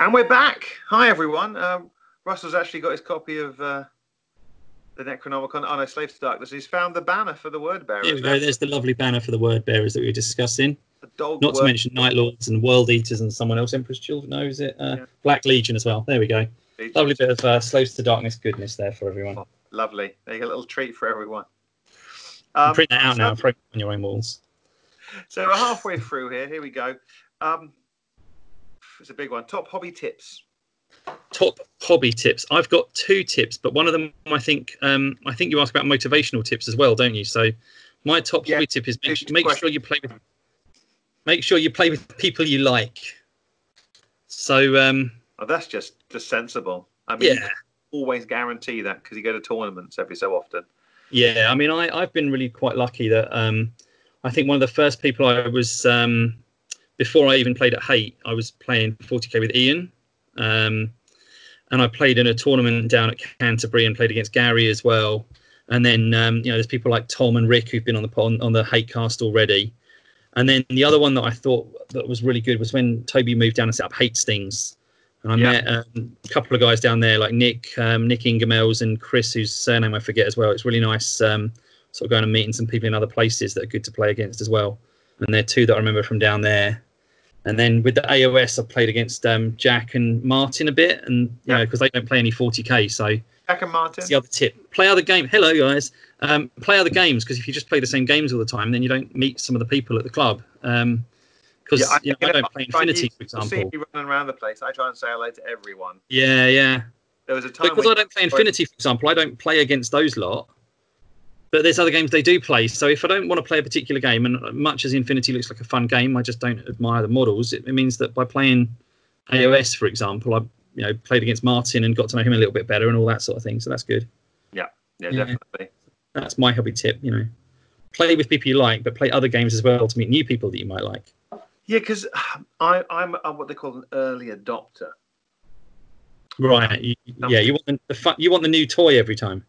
And we're back. Hi, everyone. Russell's actually got his copy of the Necronomicon. Oh, no, Slaves to Darkness. He's found the banner for the word bearers. Here we go. There's the lovely banner for the word bearers that we were discussing. Not to mention Night Lords and World Eaters and someone else. Emperor's Children knows it. Yeah. Black Legion as well. There we go. Legion. Lovely bit of Slaves to Darkness goodness there for everyone. Oh, lovely. There you go, a little treat for everyone. Print that out now and print it on your own walls. So we're halfway through here. Here we go. It's a big one. Top hobby tips. Top hobby tips. I've got 2 tips, but one of them I think you ask about motivational tips as well, don't you? So my top hobby tip is make sure you play with people you like. So that's just sensible. I mean, yeah, you always guarantee that because you go to tournaments every so often. Yeah, I mean, I've been really quite lucky that I think one of the first people I was before I even played at Hate, I was playing 40k with Ian, and I played in a tournament down at Canterbury and played against Gary as well. And then there's people like Tom and Rick who've been on the Hate cast already. And then the other one that I thought that was really good was when Toby moved down and set up Hate Stings. And I met a couple of guys down there like Nick Ingemels and Chris, whose surname I forget as well. It's really nice sort of going and meeting some people in other places that are good to play against as well. And they're 2 that I remember from down there. And then with the AOS, I've played against Jack and Martin a bit, and because they don't play any 40k, so Jack and Martin. That's the other tip. Play other games. Hello, guys. Play other games, because if you just play the same games all the time, then you don't meet some of the people at the club. Because I don't play Infinity, for example. See me running around the place. I try and say hello to everyone. Yeah. There was a time because I don't play Infinity, for example. I don't play against those lot. But there's other games they do play. So if I don't want to play a particular game, and much as Infinity looks like a fun game, I just don't admire the models. It means that by playing AOS, for example, I played against Martin and got to know him a little bit better and all that sort of thing. So that's good. Yeah, definitely. That's my hobby tip. Play with people you like, but play other games as well to meet new people that you might like. Yeah, because I'm what they call an early adopter. Right. You want the new toy every time.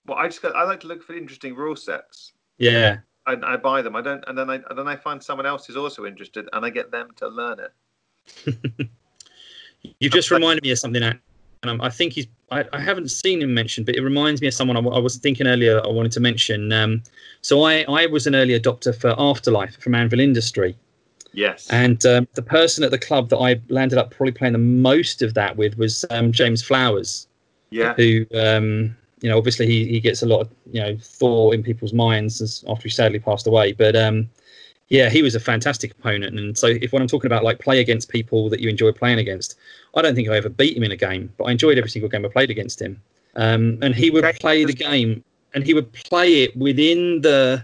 Well, I like to look for interesting rule sets. Yeah. I buy them. I don't, and then I find someone else who's also interested, and I get them to learn it. You've just reminded me of something, and I think I haven't seen him mentioned, but it reminds me of someone I was thinking earlier I wanted to mention. So I was an early adopter for Afterlife from Anvil Industry. Yes. And the person at the club that I landed up probably playing the most of that with was James Flowers. Yeah. Who, obviously he gets a lot of, thought in people's minds after he sadly passed away. But he was a fantastic opponent. And so when I'm talking about like play against people that you enjoy playing against, I don't think I ever beat him in a game, but I enjoyed every single game I played against him. And he would play the game, and he would play it within the...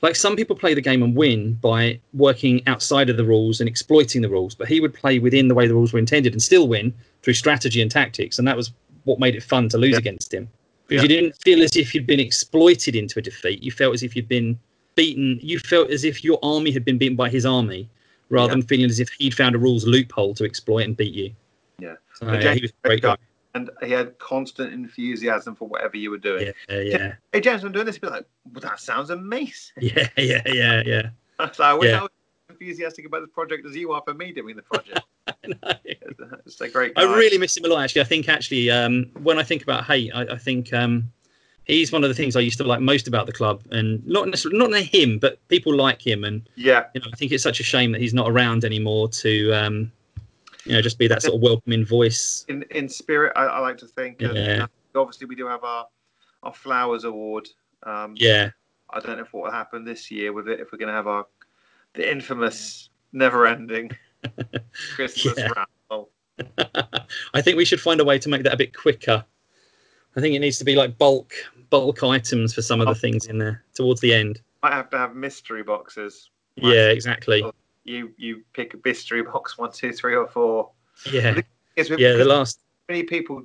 Like some people play the game and win by working outside of the rules and exploiting the rules, but he would play within the way the rules were intended and still win through strategy and tactics. And that was what made it fun to lose against him. Because you didn't feel as if you'd been exploited into a defeat. You felt as if you'd been beaten. You felt as if your army had been beaten by his army, rather than feeling as if he'd found a rules loophole to exploit and beat you. Yeah. So, he was a great guy. And he had constant enthusiasm for whatever you were doing. Yeah. Hey, James, I'm doing this. He'd be like, well, that sounds amazing. Yeah. So I wish I was enthusiastic about this project as you are for me doing the project. It's a great guy. I really miss him a lot, actually. I think, when I think about Hate, I think he's one of the things I used to like most about the club. And not him, but people like him. And I think it's such a shame that he's not around anymore to... just be that sort of welcoming voice. In spirit, I like to think. Obviously, we do have our Flowers Award. I don't know what will happen this year with it, if we're going to have the infamous, never-ending Christmas raffle. I think we should find a way to make that a bit quicker. I think it needs to be like bulk items for some of the things in there towards the end. Might have to have mystery boxes. Yeah, exactly. You pick a mystery box 1, 2, 3, or 4. Yeah, the last. Many people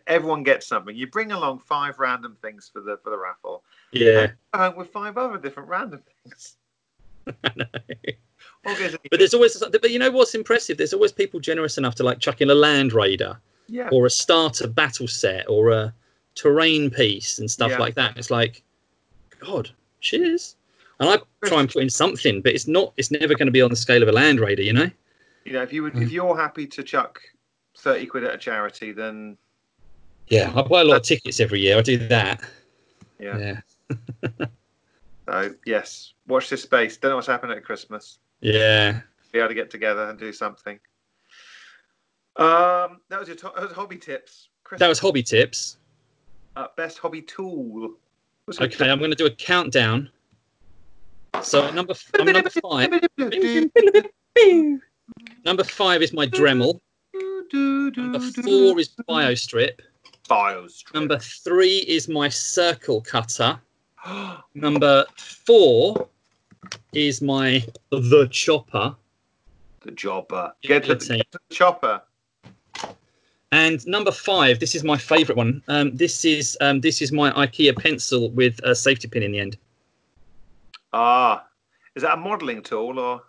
everyone gets something. You bring along 5 random things for the raffle. Yeah, with 5 other different random things. I know. But there's always. But you know what's impressive? There's always people generous enough to like chuck in a Land Raider, or a starter battle set, or a terrain piece and stuff like that. It's like, God, cheers. And I try and put in something, but it's never going to be on the scale of a Land Raider, if you're happy to chuck 30 quid at a charity, then... Yeah, I buy a lot of tickets every year. I do that. Yeah. So, yes, watch this space. Don't know what's happening at Christmas. Yeah. Be able to get together and do something. That was hobby tips. That was hobby tips. Best hobby tool. Okay, I'm going to do a countdown. So I'm number 5. Number 5 is my Dremel. Number 4 is Biostrip. Number 3 is my circle cutter. Number 4 is my the chopper. The chopper. Get to the chopper. And number 5, this is my favourite one. This is my IKEA pencil with a safety pin in the end. Is that a modelling tool or?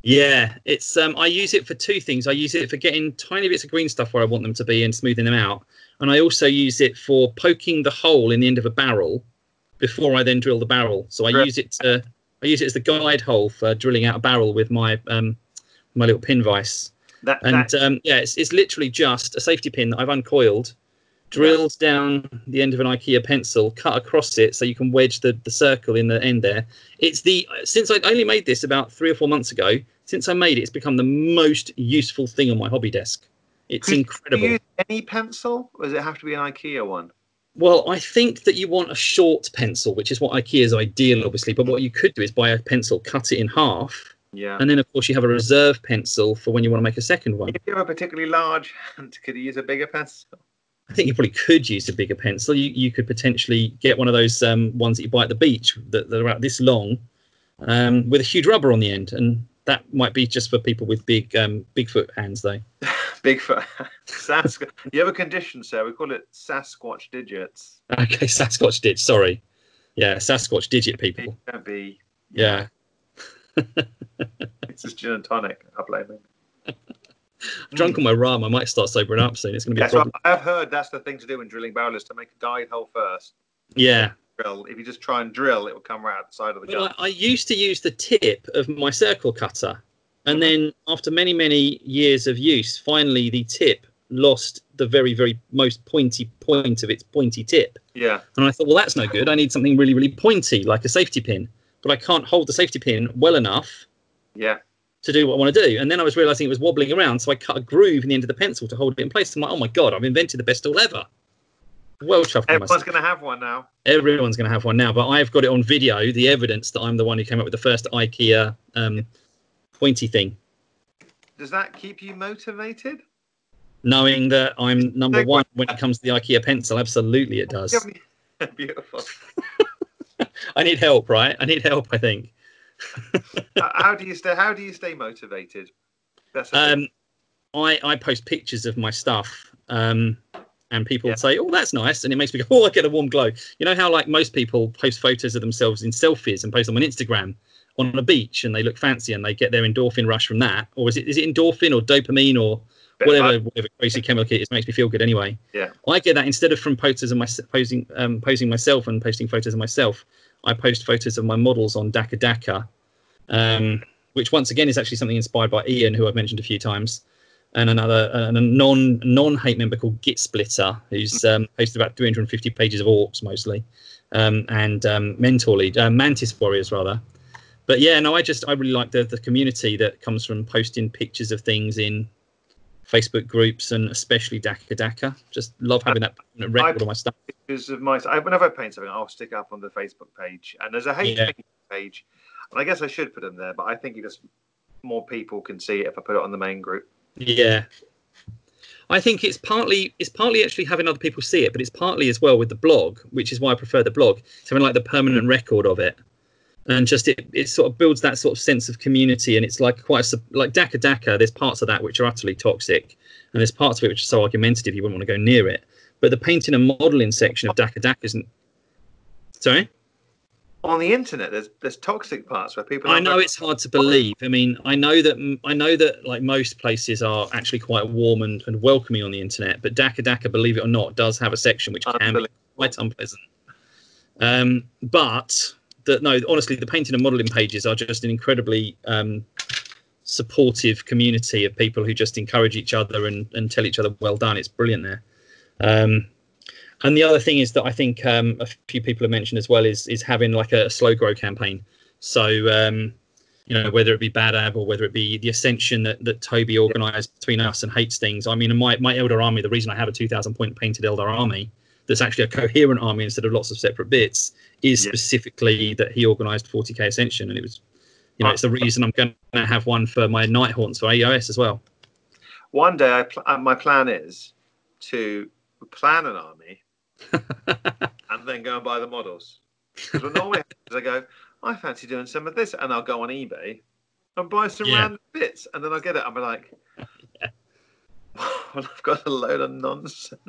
Yeah, it's I use it for 2 things. I use it for getting tiny bits of green stuff where I want them to be and smoothing them out. And I also use it for poking the hole in the end of a barrel before I then drill the barrel. So I use it as the guide hole for drilling out a barrel with my my little pin vise. It's literally just a safety pin that I've uncoiled, drilled down the end of an IKEA pencil, cut across it so you can wedge the circle in the end there. Since I only made this about 3 or 4 months ago, since I made it, it's become the most useful thing on my hobby desk. It's incredible. Do you use any pencil, or does it have to be an IKEA one? Well, I think that you want a short pencil, which is what IKEA is ideal, obviously. But what you could do is buy a pencil, cut it in half. Yeah. And then, of course, you have a reserve pencil for when you want to make a second one. If you have a particularly large hand, could you use a bigger pencil? I think you probably could use a bigger pencil. You could potentially get one of those ones that you buy at the beach that are about this long with a huge rubber on the end. And that might be just for people with Bigfoot hands, though. Bigfoot. You have a condition, sir. We call it Sasquatch digits. Okay, Sasquatch digit. Sorry. Yeah, Sasquatch digit people. Don't be. Yeah. It's just gin and tonic. I blame it. I've drunk all my rum. I might start sobering up soon. It's going to be a problem. So I've heard that's the thing to do in drilling barrel is to make a guide hole first. Yeah. If you just try and drill, it will come right out the side of the gun. I used to use the tip of my circle cutter. And then after many, many years of use, finally the tip lost the very, very most pointy point of its pointy tip. Yeah. And I thought, well, that's no good. I need something really, really pointy, like a safety pin. But I can't hold the safety pin well enough to do what I want to do. And then I was realising it was wobbling around, so I cut a groove in the end of the pencil to hold it in place. I'm like, oh, my God, I've invented the best tool ever. Well chuffed. Everyone's going to have one now. Everyone's going to have one now. But I've got it on video, the evidence that I'm the one who came up with the first IKEA pointy thing. Does that keep you motivated? Knowing that I'm number 1 when it comes to the IKEA pencil, absolutely it does. Beautiful. I need help, right? I need help, I think. How do you stay motivated? I post pictures of my stuff, and people say, "Oh, that's nice," and it makes me go, "Oh, I get a warm glow." You know how like most people post photos of themselves in selfies and post them on Instagram on a beach, and they look fancy and they get their endorphin rush from that, or is it endorphin or dopamine or whatever crazy chemical it is, makes me feel good anyway. Yeah, I get that instead of from photos of posing myself and posting photos of myself. I post photos of my models on Daka, which once again is actually something inspired by Ian, who I've mentioned a few times, and a non-hate member called Git Splitter, who's posted about 350 pages of orcs mostly, and Mantis Warriors rather. But yeah, no, I really like the community that comes from posting pictures of things in Facebook groups and especially Daka. Just love having that record of my stuff. Pictures of whenever I paint something, I'll stick it up on the Facebook page. And there's a hate page, and I guess I should put them there, but I think more people can see it if I put it on the main group. Yeah, I think it's partly actually having other people see it, but it's partly as well with the blog, which is why I prefer the blog. Something like the permanent record of it. And just it sort of builds that sort of sense of community, and it's like like Daka. There's parts of that which are utterly toxic, and there's parts of it which are so argumentative you wouldn't want to go near it. But the painting and modelling section of Daka isn't. Sorry. On the internet, there's toxic parts where people. I know it's hard to believe. I mean, I know that like most places are actually quite warm and welcoming on the internet, but Daka, believe it or not, does have a section which can be quite unpleasant. But. No, honestly, the painting and modelling pages are just an incredibly supportive community of people who just encourage each other and tell each other well done. It's brilliant there. And the other thing is that I think a few people have mentioned as well is having like a slow grow campaign. So you know, whether it be Bad Ab or whether it be the Ascension that Toby organised between us and Hastings. I mean, my Elder Army, the reason I have a 2,000 point painted Elder Army that's actually a coherent army instead of lots of separate bits is specifically that he organised 40k Ascension, and it was, you know, it's the reason I'm going to have one for my Night Haunts for AOS as well. One day, my plan is to plan an army and then go and buy the models. Because what normally happens is I go, I fancy doing some of this, and I'll go on eBay and buy some random bits, and then I'll get it. I'll be like, well, I've got a load of nonsense.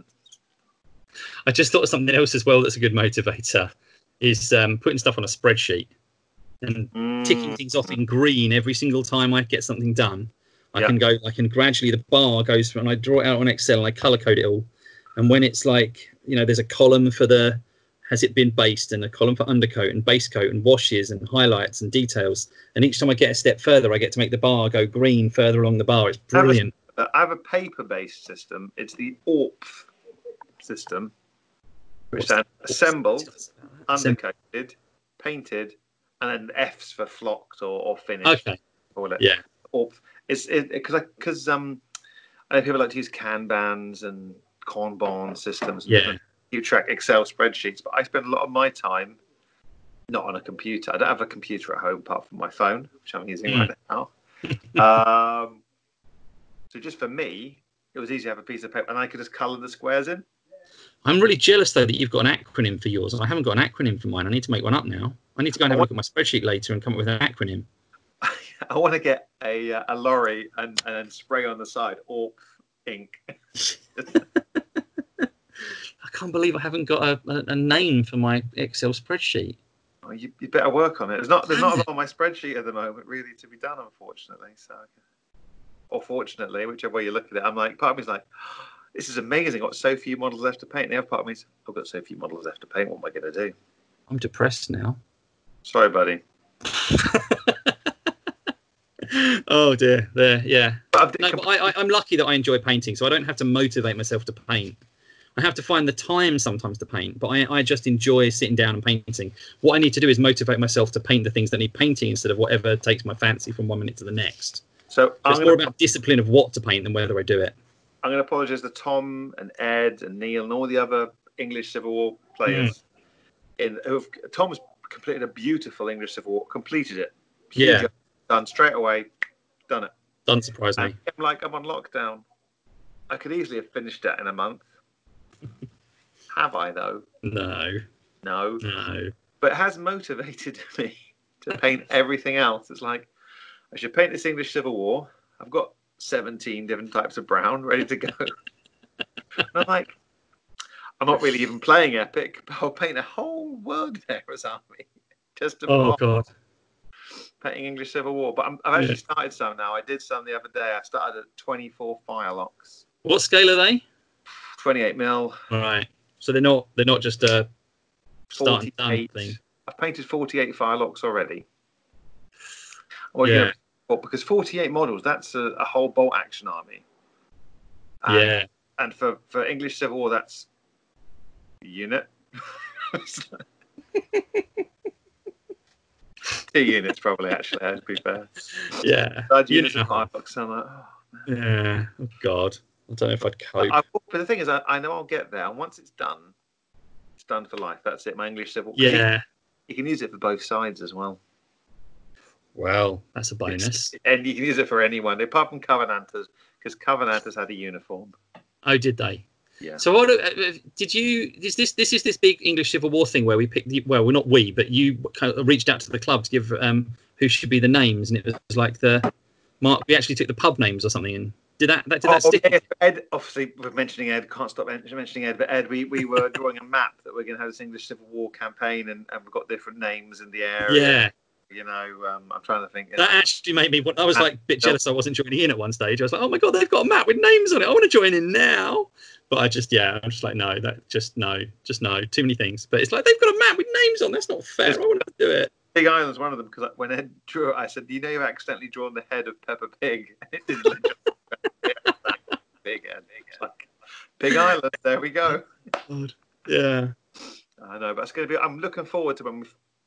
I just thought of something else as well that's a good motivator, is putting stuff on a spreadsheet and ticking things off in green every single time I get something done. I can gradually, the bar goes through, and I draw it out on Excel and I color code it all. And when it's like, you know, there's a column for the has it been based, and a column for undercoat and base coat and washes and highlights and details. And each time I get a step further, I get to make the bar go green further along the bar. It's brilliant. I have a paper-based system. It's the Ovel system, which then assembled, undercoated, painted, and then F's for flocked or finished. Okay. Call it. Yeah. Ovel. It's because I know people like to use Kanbans and Kanban systems. And you track Excel spreadsheets, but I spend a lot of my time not on a computer. I don't have a computer at home apart from my phone, which I'm using right now. So just for me, it was easy to have a piece of paper and I could just colour the squares in. I'm really jealous though that you've got an acronym for yours, and I haven't got an acronym for mine. I need to make one up now. I need to go and have a look at my spreadsheet later and come up with an acronym. I want to get a lorry and then spray on the side Ovel ink. I can't believe I haven't got a name for my Excel spreadsheet. Oh, you better work on it. There's not a lot on my spreadsheet at the moment really to be done, unfortunately. So, or fortunately, whichever way you look at it, I'm like, part of me's like, oh, this is amazing. I've got so few models left to paint. And the other part of me's, I've got so few models left to paint. What am I going to do? I'm depressed now. Sorry, buddy. Oh dear, yeah. I'm lucky that I enjoy painting, so I don't have to motivate myself to paint. I have to find the time sometimes to paint, but I just enjoy sitting down and painting. What I need to do is motivate myself to paint the things that need painting instead of whatever takes my fancy from 1 minute to the next. So it's more about discipline of what to paint than whether I do it. I'm going to apologise to Tom and Ed and Neil and all the other English Civil War players. Tom's completed a beautiful English Civil War, completed it. Huge, done straight away, done it. Doesn't surprise me. I'm on lockdown. I could easily have finished that in a month. Have I though? No. But it has motivated me to paint everything else. It's like, I should paint this English Civil War. I've got 17 different types of brown ready to go. And I'm like, I'm not really even playing Epic, but I'll paint a whole World Heroes army just to God. Painting English Civil War. But I've actually started some now. I did some the other day. I started at 24 Firelocks. What scale are they? 28 mil. All right. So they're not just a start and done thing. I've painted 48 Firelocks already. Well, because 48 models, that's a whole bolt action army. And for English Civil War, that's a unit. 2 units probably, actually, to be fair. Yeah. Units of Firelocks. I'm like, oh, man. Yeah. Oh, God. I don't know if I'd cope. But the thing is, I know I'll get there. And once it's done for life. That's it. My English Civil. Yeah. You can use it for both sides as well. Well, that's a bonus. And you can use it for anyone, apart from Covenanters, because Covenanters had a uniform. Oh, did they? Yeah. So what did you? Is this this big English Civil War thing where we picked? Well, not we, but you kind of reached out to the club to give who should be the names, and it was like we actually took the pub names or something, and did that stick? Yeah, Ed, obviously, we're mentioning Ed. Can't stop mentioning Ed. But Ed, we were drawing a map that we're going to have this English Civil War campaign, and we've got different names in the area. Yeah. You know, I'm trying to think. That actually made me. I was like a bit jealous I wasn't joining in at one stage. I was like, oh my God, they've got a map with names on it. I want to join in now. But I'm just like, no. Too many things. But it's like, they've got a map with names on. That's not fair. I want to do it. Pig Island's one of them, because when Ed drew it, I said, "You know, you've accidentally drawn the head of Peppa Pig." And it didn't look big head. It's like Pig Island. There we go. Yeah, I know, but it's going to be. I'm looking forward to when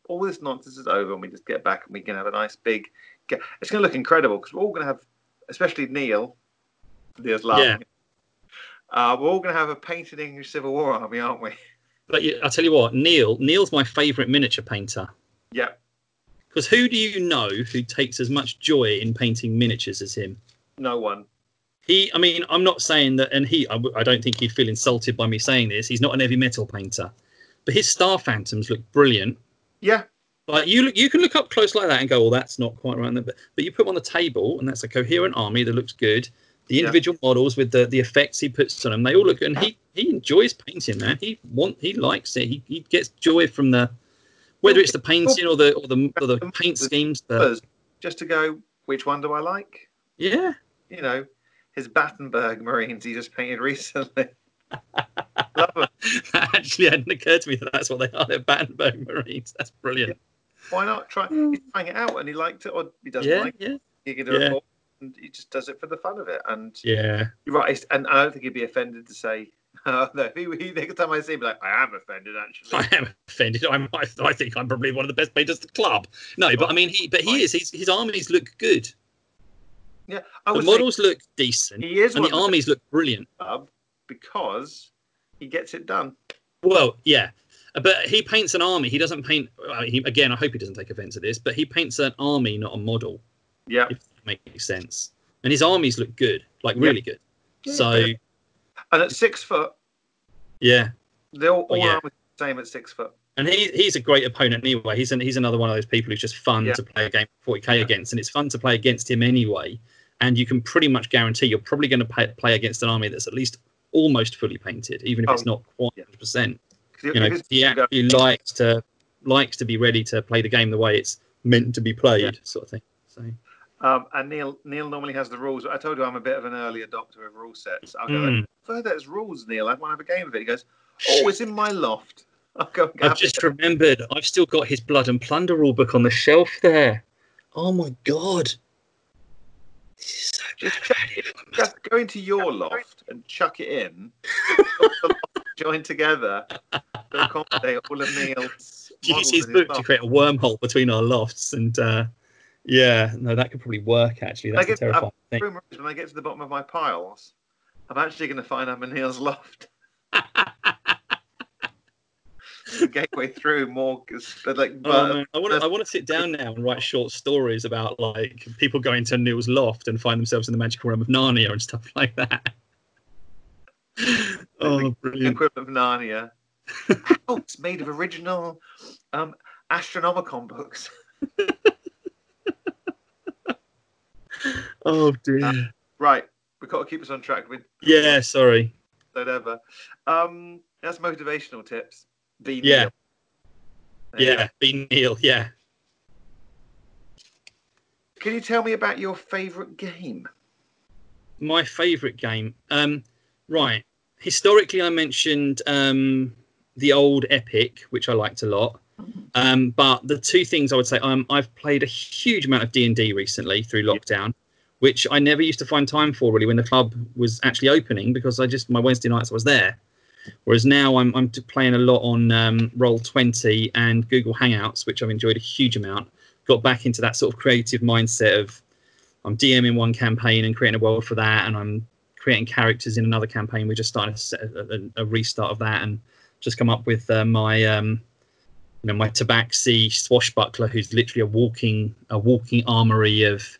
all this nonsense is over and we just get back and we can have a nice big. It's going to look incredible because we're all going to have, especially Neil's laughing. Yeah. We're all going to have a painted English Civil War army, aren't we? But I'll tell you what, Neil's my favourite miniature painter. Yeah. Because who do you know who takes as much joy in painting miniatures as him? No one. I mean, I'm not saying that, and I don't think he'd feel insulted by me saying this. He's not an heavy metal painter, but his Star Phantoms look brilliant. Yeah. Like you can look up close like that and go, "Oh, that's not quite right." But you put them on the table, and that's a coherent army that looks good. The individual models with the effects he puts on them, they all look good. And he enjoys painting, man. He likes it. He gets joy from whether it's the painting or the paint schemes. Just to go, which one do I like? Yeah. You know, his Battenberg Marines he just painted recently. Love them. That actually hadn't occurred to me that that's what they are. They're Battenberg Marines. That's brilliant. Why not try? He's trying it out and he liked it, or he doesn't like it. He can do it. And he just does it for the fun of it. And you're right. And I don't think he'd be offended to say, no, next time I see him, like, I am offended, actually. I am offended. I think I'm probably one of the best painters at the club. No, but I mean, he is. His armies look good. Yeah. The models look decent. He is. And the armies look brilliant. Because he gets it done. Well, yeah. But he paints an army. He doesn't paint. Again, I hope he doesn't take offense to this, but he paints an army, not a model. Yeah. If that makes sense. And his armies look good, like really good. Yeah, so. And at 6 foot. Yeah. They're all armies the same at 6 foot. And he's a great opponent anyway. He's another one of those people who's just fun to play a game 40k against, and it's fun to play against him anyway. And you can pretty much guarantee you're probably going to play against an army that's at least almost fully painted, even if it's not quite 100%. You know, he actually likes to be ready to play the game the way it's meant to be played, sort of thing. So. And Neil normally has the rules. I told you I'm a bit of an early adopter of rule sets. I'll go, further as rules, Neil. I want to have a game of it. He goes, oh, it's in my loft. I'll go. I've just remembered. I've still got his Blood and Plunder rulebook on the shelf there. Oh my god. This is so just go into your loft and chuck it in. Join together to accommodate all of Neil's. Use his book to create a wormhole between our lofts, and that could probably work. Actually, that's a terrifying thing. When I get to the bottom of my piles, I'm actually going to find I'm in Neil's loft. The gateway through more, I want to sit down now and write short stories about like people going to Neil's loft and find themselves in the magical realm of Narnia and stuff like that. Oh, brilliant! Equivalent of Narnia. It's made of original Astronomicon books. Oh dear. Right, we've got to keep us on track. Sorry. Whatever. That's motivational tips. Be Neil. Be Neil. Yeah. Can you tell me about your favourite game? My favourite game. Right. Historically, I mentioned the old Epic, which I liked a lot. But the two things I would say, I've played a huge amount of D&D recently through lockdown, which I never used to find time for really when the club was actually opening, because my Wednesday nights I was there. Whereas now I'm playing a lot on Roll20 and Google Hangouts, which I've enjoyed a huge amount. Got back into that sort of creative mindset of I'm DMing one campaign and creating a world for that, and I'm creating characters in another campaign. We're just starting a restart of that, and just come up with my Tabaxi swashbuckler, who's literally a walking armory of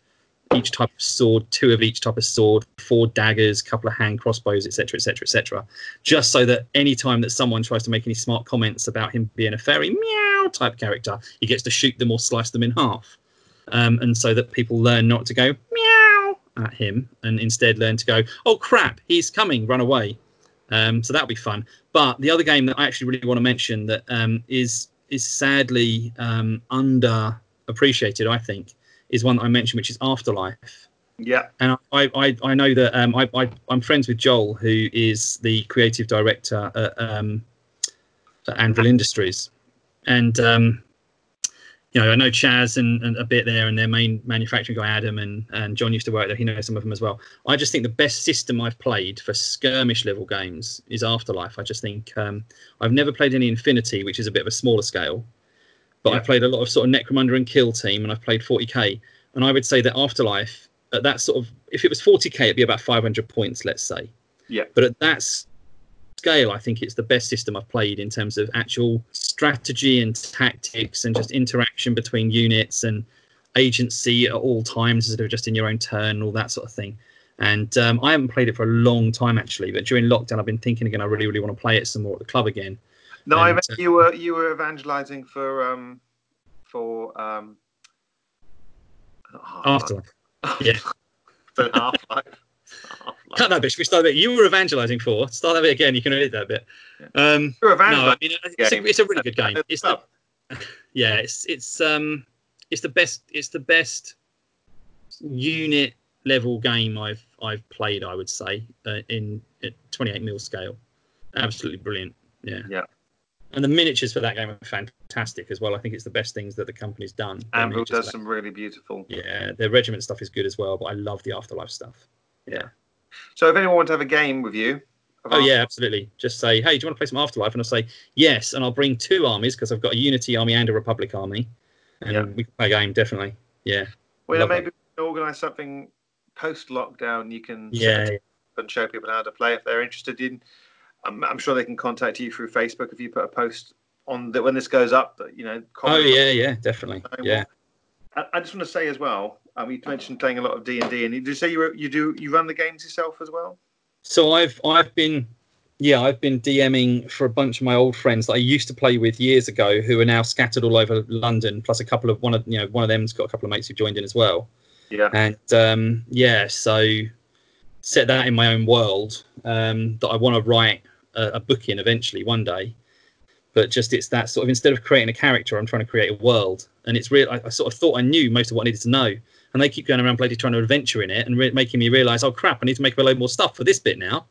each type of sword, 2 of each type of sword, 4 daggers, couple of hand crossbows, etc., etc., etc. Just so that any time that someone tries to make any smart comments about him being a fairy meow type character, he gets to shoot them or slice them in half, and so that people learn not to go meow at him and instead learn to go, oh crap, he's coming, run away. So that'll be fun. But the other game that I actually really want to mention that is sadly underappreciated, I think, is one that I mentioned, which is Afterlife. Yeah. And I know that I'm friends with Joel, who is the creative director at Anvil Industries. And I know Chaz and a bit there, and their main manufacturing guy Adam and John used to work there. He knows some of them as well. I just think the best system I've played for skirmish level games is Afterlife. I just think I've never played any Infinity, which is a bit of a smaller scale, but I've played a lot of sort of Necromunda and Kill Team, and I've played 40k. And I would say that Afterlife, at that sort of, if it was 40k, it'd be about 500 points, let's say. Yeah. But at that scale, I think it's the best system I've played in terms of actual strategy and tactics and just interaction between units and agency at all times instead of just in your own turn and all that sort of thing. And I haven't played it for a long time actually, but during lockdown I've been thinking again I really want to play it some more at the club again. No, I meant you were evangelizing for Afterlife. Yeah. For Half-Life. Cut that bit. Should we start a bit? You were evangelizing for. Start that bit again. You can edit that bit. You're evangelizing. No, I mean, it's a really good game. It's the best unit level game I've played. I would say in 28 mil scale. Absolutely brilliant. Yeah. Yeah. And the miniatures for that game are fantastic as well. I think it's the best things that the company's done. Anvil does some really beautiful. Yeah, their regiment stuff is good as well, but I love the Afterlife stuff. Yeah. So if anyone wants to have a game with you... yeah, absolutely. Just say, hey, do you want to play some Afterlife? And I'll say, yes. And I'll bring 2 armies because I've got a Unity army and a Republic army. And we can play a game, definitely. Yeah. Well, maybe we can organise something post-lockdown. You can and show people how to play if they're interested in... I'm sure they can contact you through Facebook if you put a post on that when this goes up. Definitely. Yeah. I just want to say as well. You mentioned playing a lot of D&D, and did you say you run the games yourself as well? So I've been DMing for a bunch of my old friends that I used to play with years ago, who are now scattered all over London. Plus a couple of one of them's got a couple of mates who joined in as well. Yeah. And so set that in my own world that I want to write a book in eventually one day. But just it's that sort of, instead of creating a character, I'm trying to create a world. And it's real. I sort of thought I knew most of what I needed to know. And they keep going around bloody trying to adventure in it and making me realise, oh crap, I need to make a load more stuff for this bit now.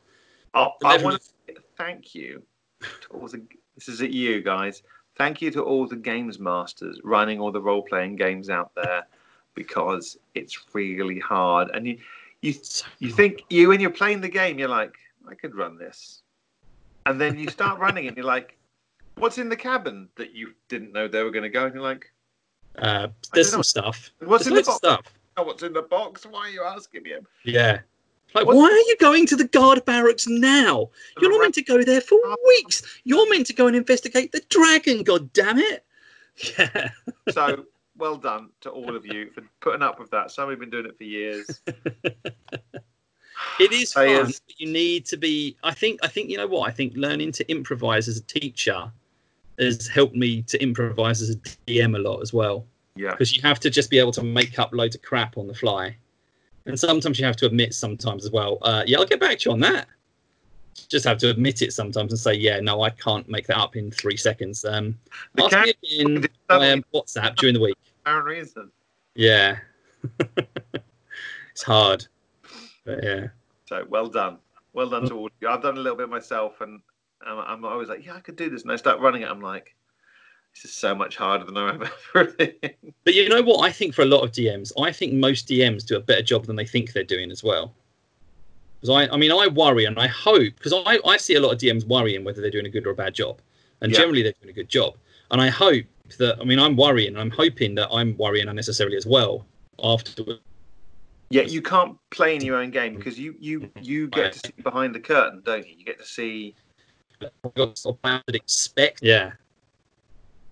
I want to thank you to all this is at you guys. Thank you to all the games masters running all the role-playing games out there, because it's really hard. And you think when you're playing the game, you're like, I could run this. And then you start running it and you're like, what's in the cabin that you didn't know they were going to go? And you're like, there's some stuff. What's in the box? Stuff. Oh, what's in the box? Why are you asking him? Yeah. Like, why are you going to the guard barracks now? You're not meant to go there for weeks. You're meant to go and investigate the dragon, god damn it. Yeah. So, well done to all of you for putting up with that. Some have been doing it for years. It is fun. But you need to be... I think you know what? I think learning to improvise as a teacher has helped me to improvise as a DM a lot as well. Yeah. Because you have to just be able to make up loads of crap on the fly. And sometimes you have to admit sometimes as well, I'll get back to you on that. Just have to admit it sometimes and say, yeah, no, I can't make that up in 3 seconds. Ask me again via WhatsApp during the week. For reason. Yeah. It's hard. But yeah. So well done. Well done to all of you. I've done a little bit myself, and I'm always like, yeah, I could do this. And I start running it. I'm like, this is so much harder than I remember. But you know what? I think for a lot of DMs, I think most DMs do a better job than they think they're doing as well. Because I worry and I hope, because I see a lot of DMs worrying whether they're doing a good or a bad job. And generally they're doing a good job. And I hope that, I'm worrying and I'm hoping that I'm worrying unnecessarily as well afterwards. Yeah, you can't play in your own game because you get to see behind the curtain, don't you? You get to see... What I would expect. Yeah.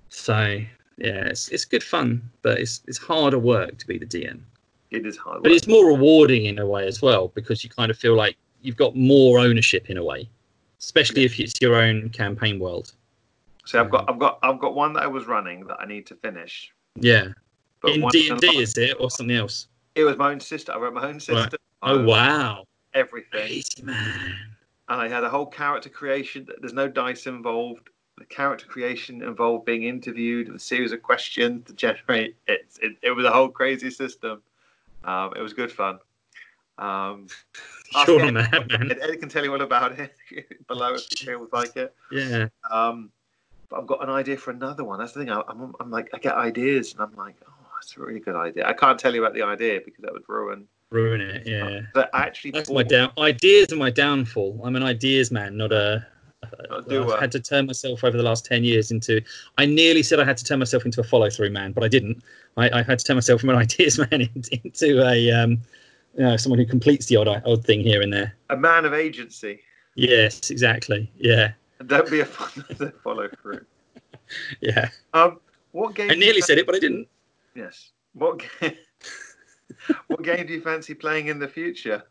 So, yeah, it's good fun, but it's harder work to be the DM. It is hard work. But it's more rewarding in a way as well, because you kind of feel like you've got more ownership in a way, especially if it's your own campaign world. So I've got one that I was running that I need to finish. Yeah. But in D&D, is it, or something else? It was my own sister. I wrote my own sister. Right. Oh, wow. Everything. Crazy, man. And I had a whole character creation. There's no dice involved. The character creation involved being interviewed and a series of questions to generate it. It was a whole crazy system. It was good fun. Sure on that, man. Ed can tell you all about it below if he feels like it. Yeah. but I've got an idea for another one. That's the thing. I'm like, I get ideas, and I'm like, oh, that's a really good idea. I can't tell you about the idea because that would ruin it. Yeah, but actually, that's my ideas are my downfall. I'm an ideas man, not a. I've had to turn myself over the last 10 years into. I nearly said I had to turn myself into a follow-through man, but I didn't. I had to turn myself from an ideas man into a someone who completes the odd thing here and there. A man of agency. Yes, exactly. Yeah. And don't be a follow-through. Yeah. What game? I nearly said it, but I didn't. Yes. What game do you fancy playing in the future?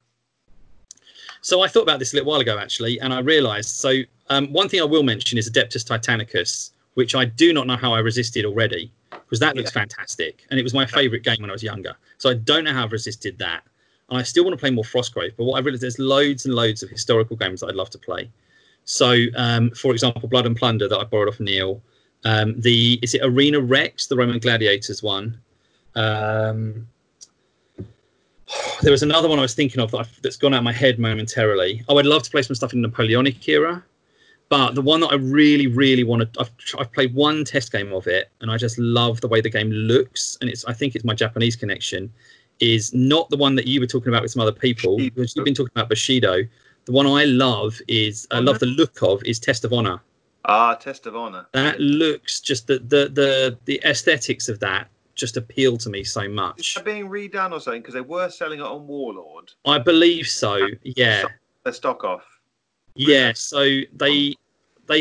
So I thought about this a little while ago, actually, and I realised. So one thing I will mention is Adeptus Titanicus, which I do not know how I resisted already, because that looks fantastic, and it was my favourite game when I was younger. So I don't know how I've resisted that. And I still want to play more Frostgrave, but what I realised, there's loads and loads of historical games that I'd love to play. So, for example, Blood and Plunder that I borrowed off Neil. Is it Arena Rex, the Roman Gladiators one? There was another one I was thinking of that's gone out of my head momentarily. I'd love to play some stuff in the Napoleonic era, but the one that I really, really want to... I've played one test game of it, and I just love the way the game looks, and I think it's my Japanese connection, is not the one that you were talking about with some other people, because you've been talking about Bushido. The one I love love the look of is Test of Honor. Test of Honor. That looks just the aesthetics of that just appeal to me so much. Is that being redone or something? Because they were selling it on Warlord. I believe so. Yeah. Their stock off. Yeah. So they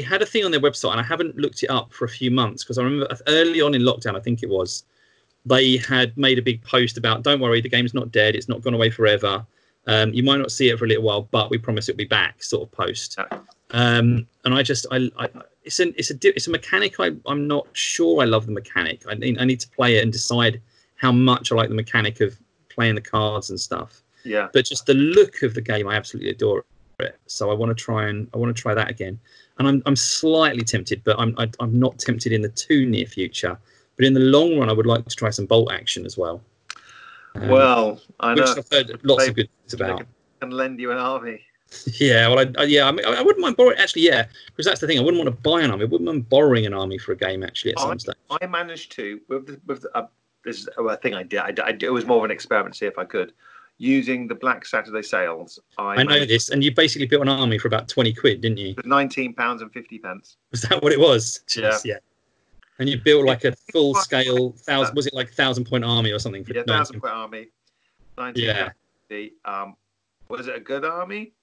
had a thing on their website, and I haven't looked it up for a few months because I remember early on in lockdown, I think it was, they had made a big post about, don't worry, the game's not dead. It's not gone away forever. You might not see it for a little while, but we promise it'll be back. Sort of post. And it's a mechanic. I'm not sure I love the mechanic. I need to play it and decide how much I like the mechanic of playing the cards and stuff. Yeah. But just the look of the game, I absolutely adore it. So I want to try that again. And I'm slightly tempted, but I'm not tempted in the too near future. But in the long run, I would like to try some bolt action as well. Well, I know. Which I've heard lots of good things about. I can lend you an army. Yeah, well, I wouldn't mind borrowing. Actually, yeah, because that's the thing. I wouldn't want to buy an army. I wouldn't mind borrowing an army for a game. Actually, at some stage, I managed to this is a thing I did. It was more of an experiment to see if I could, using the Black Saturday sales. I know this, and you basically built an army for about 20 quid, didn't you? £19.50. Was that what it was? Jeez, yeah. And you built like a full scale 1,000. Was it like 1,000-point army or something? For 1,000-point army. 1950. Was it a good army?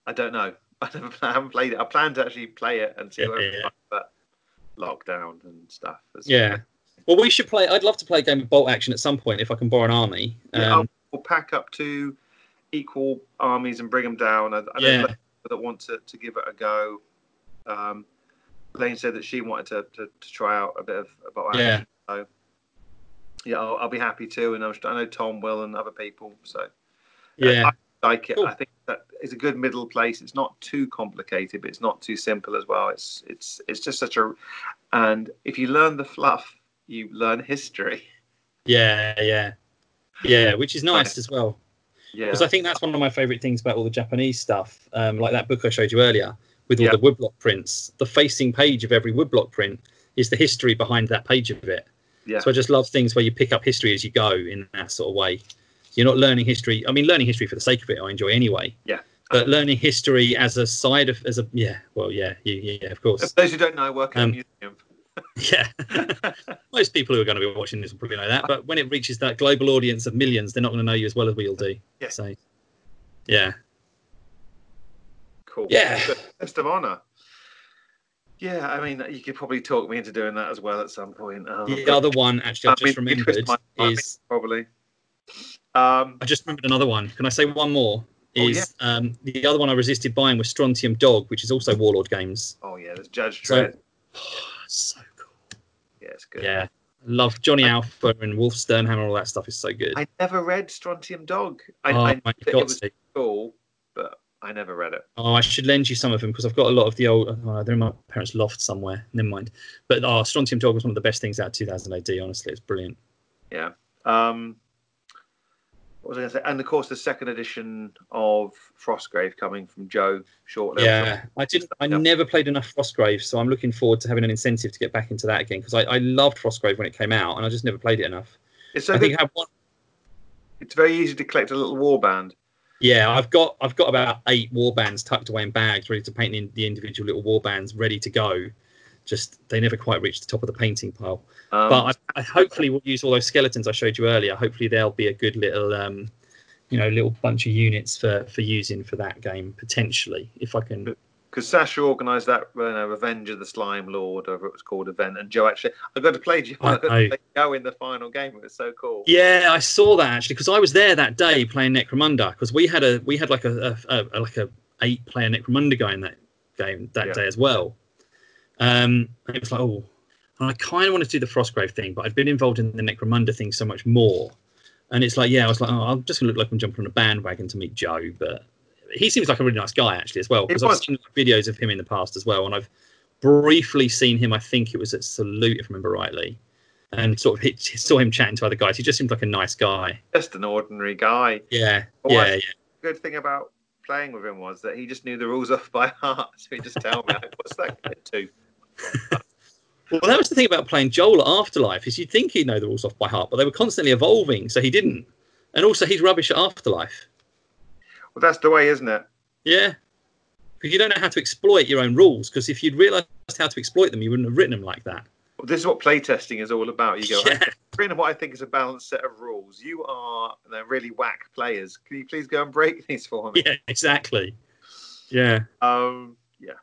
I don't know. I haven't played it. I plan to actually play it and see but lockdown and stuff. Well, we should play. I'd love to play a game of bolt action at some point if I can borrow an army. I'll pack up 2 equal armies and bring them down. I know people that want to give it a go. Lane said that she wanted to try out a bit of bolt action. So I'll be happy to, and I know Tom will and other people. So I like it. Cool. I think that is a good middle place. It's not too complicated, but it's not too simple as well. It's just such a, and if you learn the fluff, you learn history. Yeah, which is nice as well. Yeah, because I think that's one of my favourite things about all the Japanese stuff. Like that book I showed you earlier with all the woodblock prints. The facing page of every woodblock print is the history behind that page of it. Yeah. So I just love things where you pick up history as you go in that sort of way. You're not learning history. I mean, learning history for the sake of it, I enjoy anyway. Yeah. But learning history as a side of, of course. For those who don't know, I work at a museum. Yeah. Most people who are going to be watching this will probably know that. But when it reaches that global audience of millions, they're not going to know you as well as we all do. Yeah. So, yeah. Cool. Yeah. Test of Honor. Yeah, I mean, you could probably talk me into doing that as well at some point. The other one, actually, I've just remembered is... Probably. I just remembered another one. Can I say one more? The other one I resisted buying was Strontium Dog, which is also Warlord Games. Oh, yeah, there's Judge Dredd. So cool. Yeah, it's good. Yeah. Love Johnny Alpha and Wolf Sternhammer, all that stuff is so good. I never read Strontium Dog. I knew it was cool, but I never read it. Oh, I should lend you some of them because I've got a lot of the old... they're in my parents' loft somewhere. Never mind. But Strontium Dog was one of the best things out of 2000 AD, honestly. It's brilliant. Yeah. What was I going to say? And of course, the second edition of Frostgrave coming from Joe shortly. Yeah, I never played enough Frostgrave, so I'm looking forward to having an incentive to get back into that again, because I loved Frostgrave when it came out, and I just never played it enough. It's so good. It's very easy to collect a little warband. Yeah, I've got about 8 warbands tucked away in bags, ready to paint in the individual little warbands, ready to go. Just they never quite reach the top of the painting pile. But I hopefully will use all those skeletons I showed you earlier. Hopefully they'll be a good little, little bunch of units for using for that game potentially, if I can. Because Sasha organised that Revenge of the Slime Lord, whatever it was called, event, and Joe actually, I got to play Joe in the final game. It was so cool. Yeah, I saw that actually, because I was there that day playing Necromunda, because we had like a 8-player Necromunda guy in that game that day as well. And it was like, oh, and I kind of wanted to do the Frostgrave thing, but I'd been involved in the Necromunda thing so much more, and it's like, I was like, oh, I'm just gonna look like I'm jumping on a bandwagon to meet Joe, but he seems like a really nice guy actually as well, because I've seen videos of him in the past as well, and I've briefly seen him, I think it was at Salute if I remember rightly, and sort of saw him chatting to other guys. He just seemed like a nice guy, just an ordinary guy. Yeah. Good thing about playing with him was that he just knew the rules off by heart, so he'd just tell me, what's that going to do? Well, that was the thing about playing Joel at Afterlife, is you'd think he'd know the rules off by heart, but they were constantly evolving, so he didn't. And also he's rubbish at Afterlife. Well, that's the way, isn't it? Yeah. Because you don't know how to exploit your own rules, because if you'd realised how to exploit them, you wouldn't have written them like that. Well, this is what playtesting is all about. You go, in what I think is a balanced set of rules. You are really whack players. Can you please go and break these for me? Yeah, exactly. Yeah. Yeah.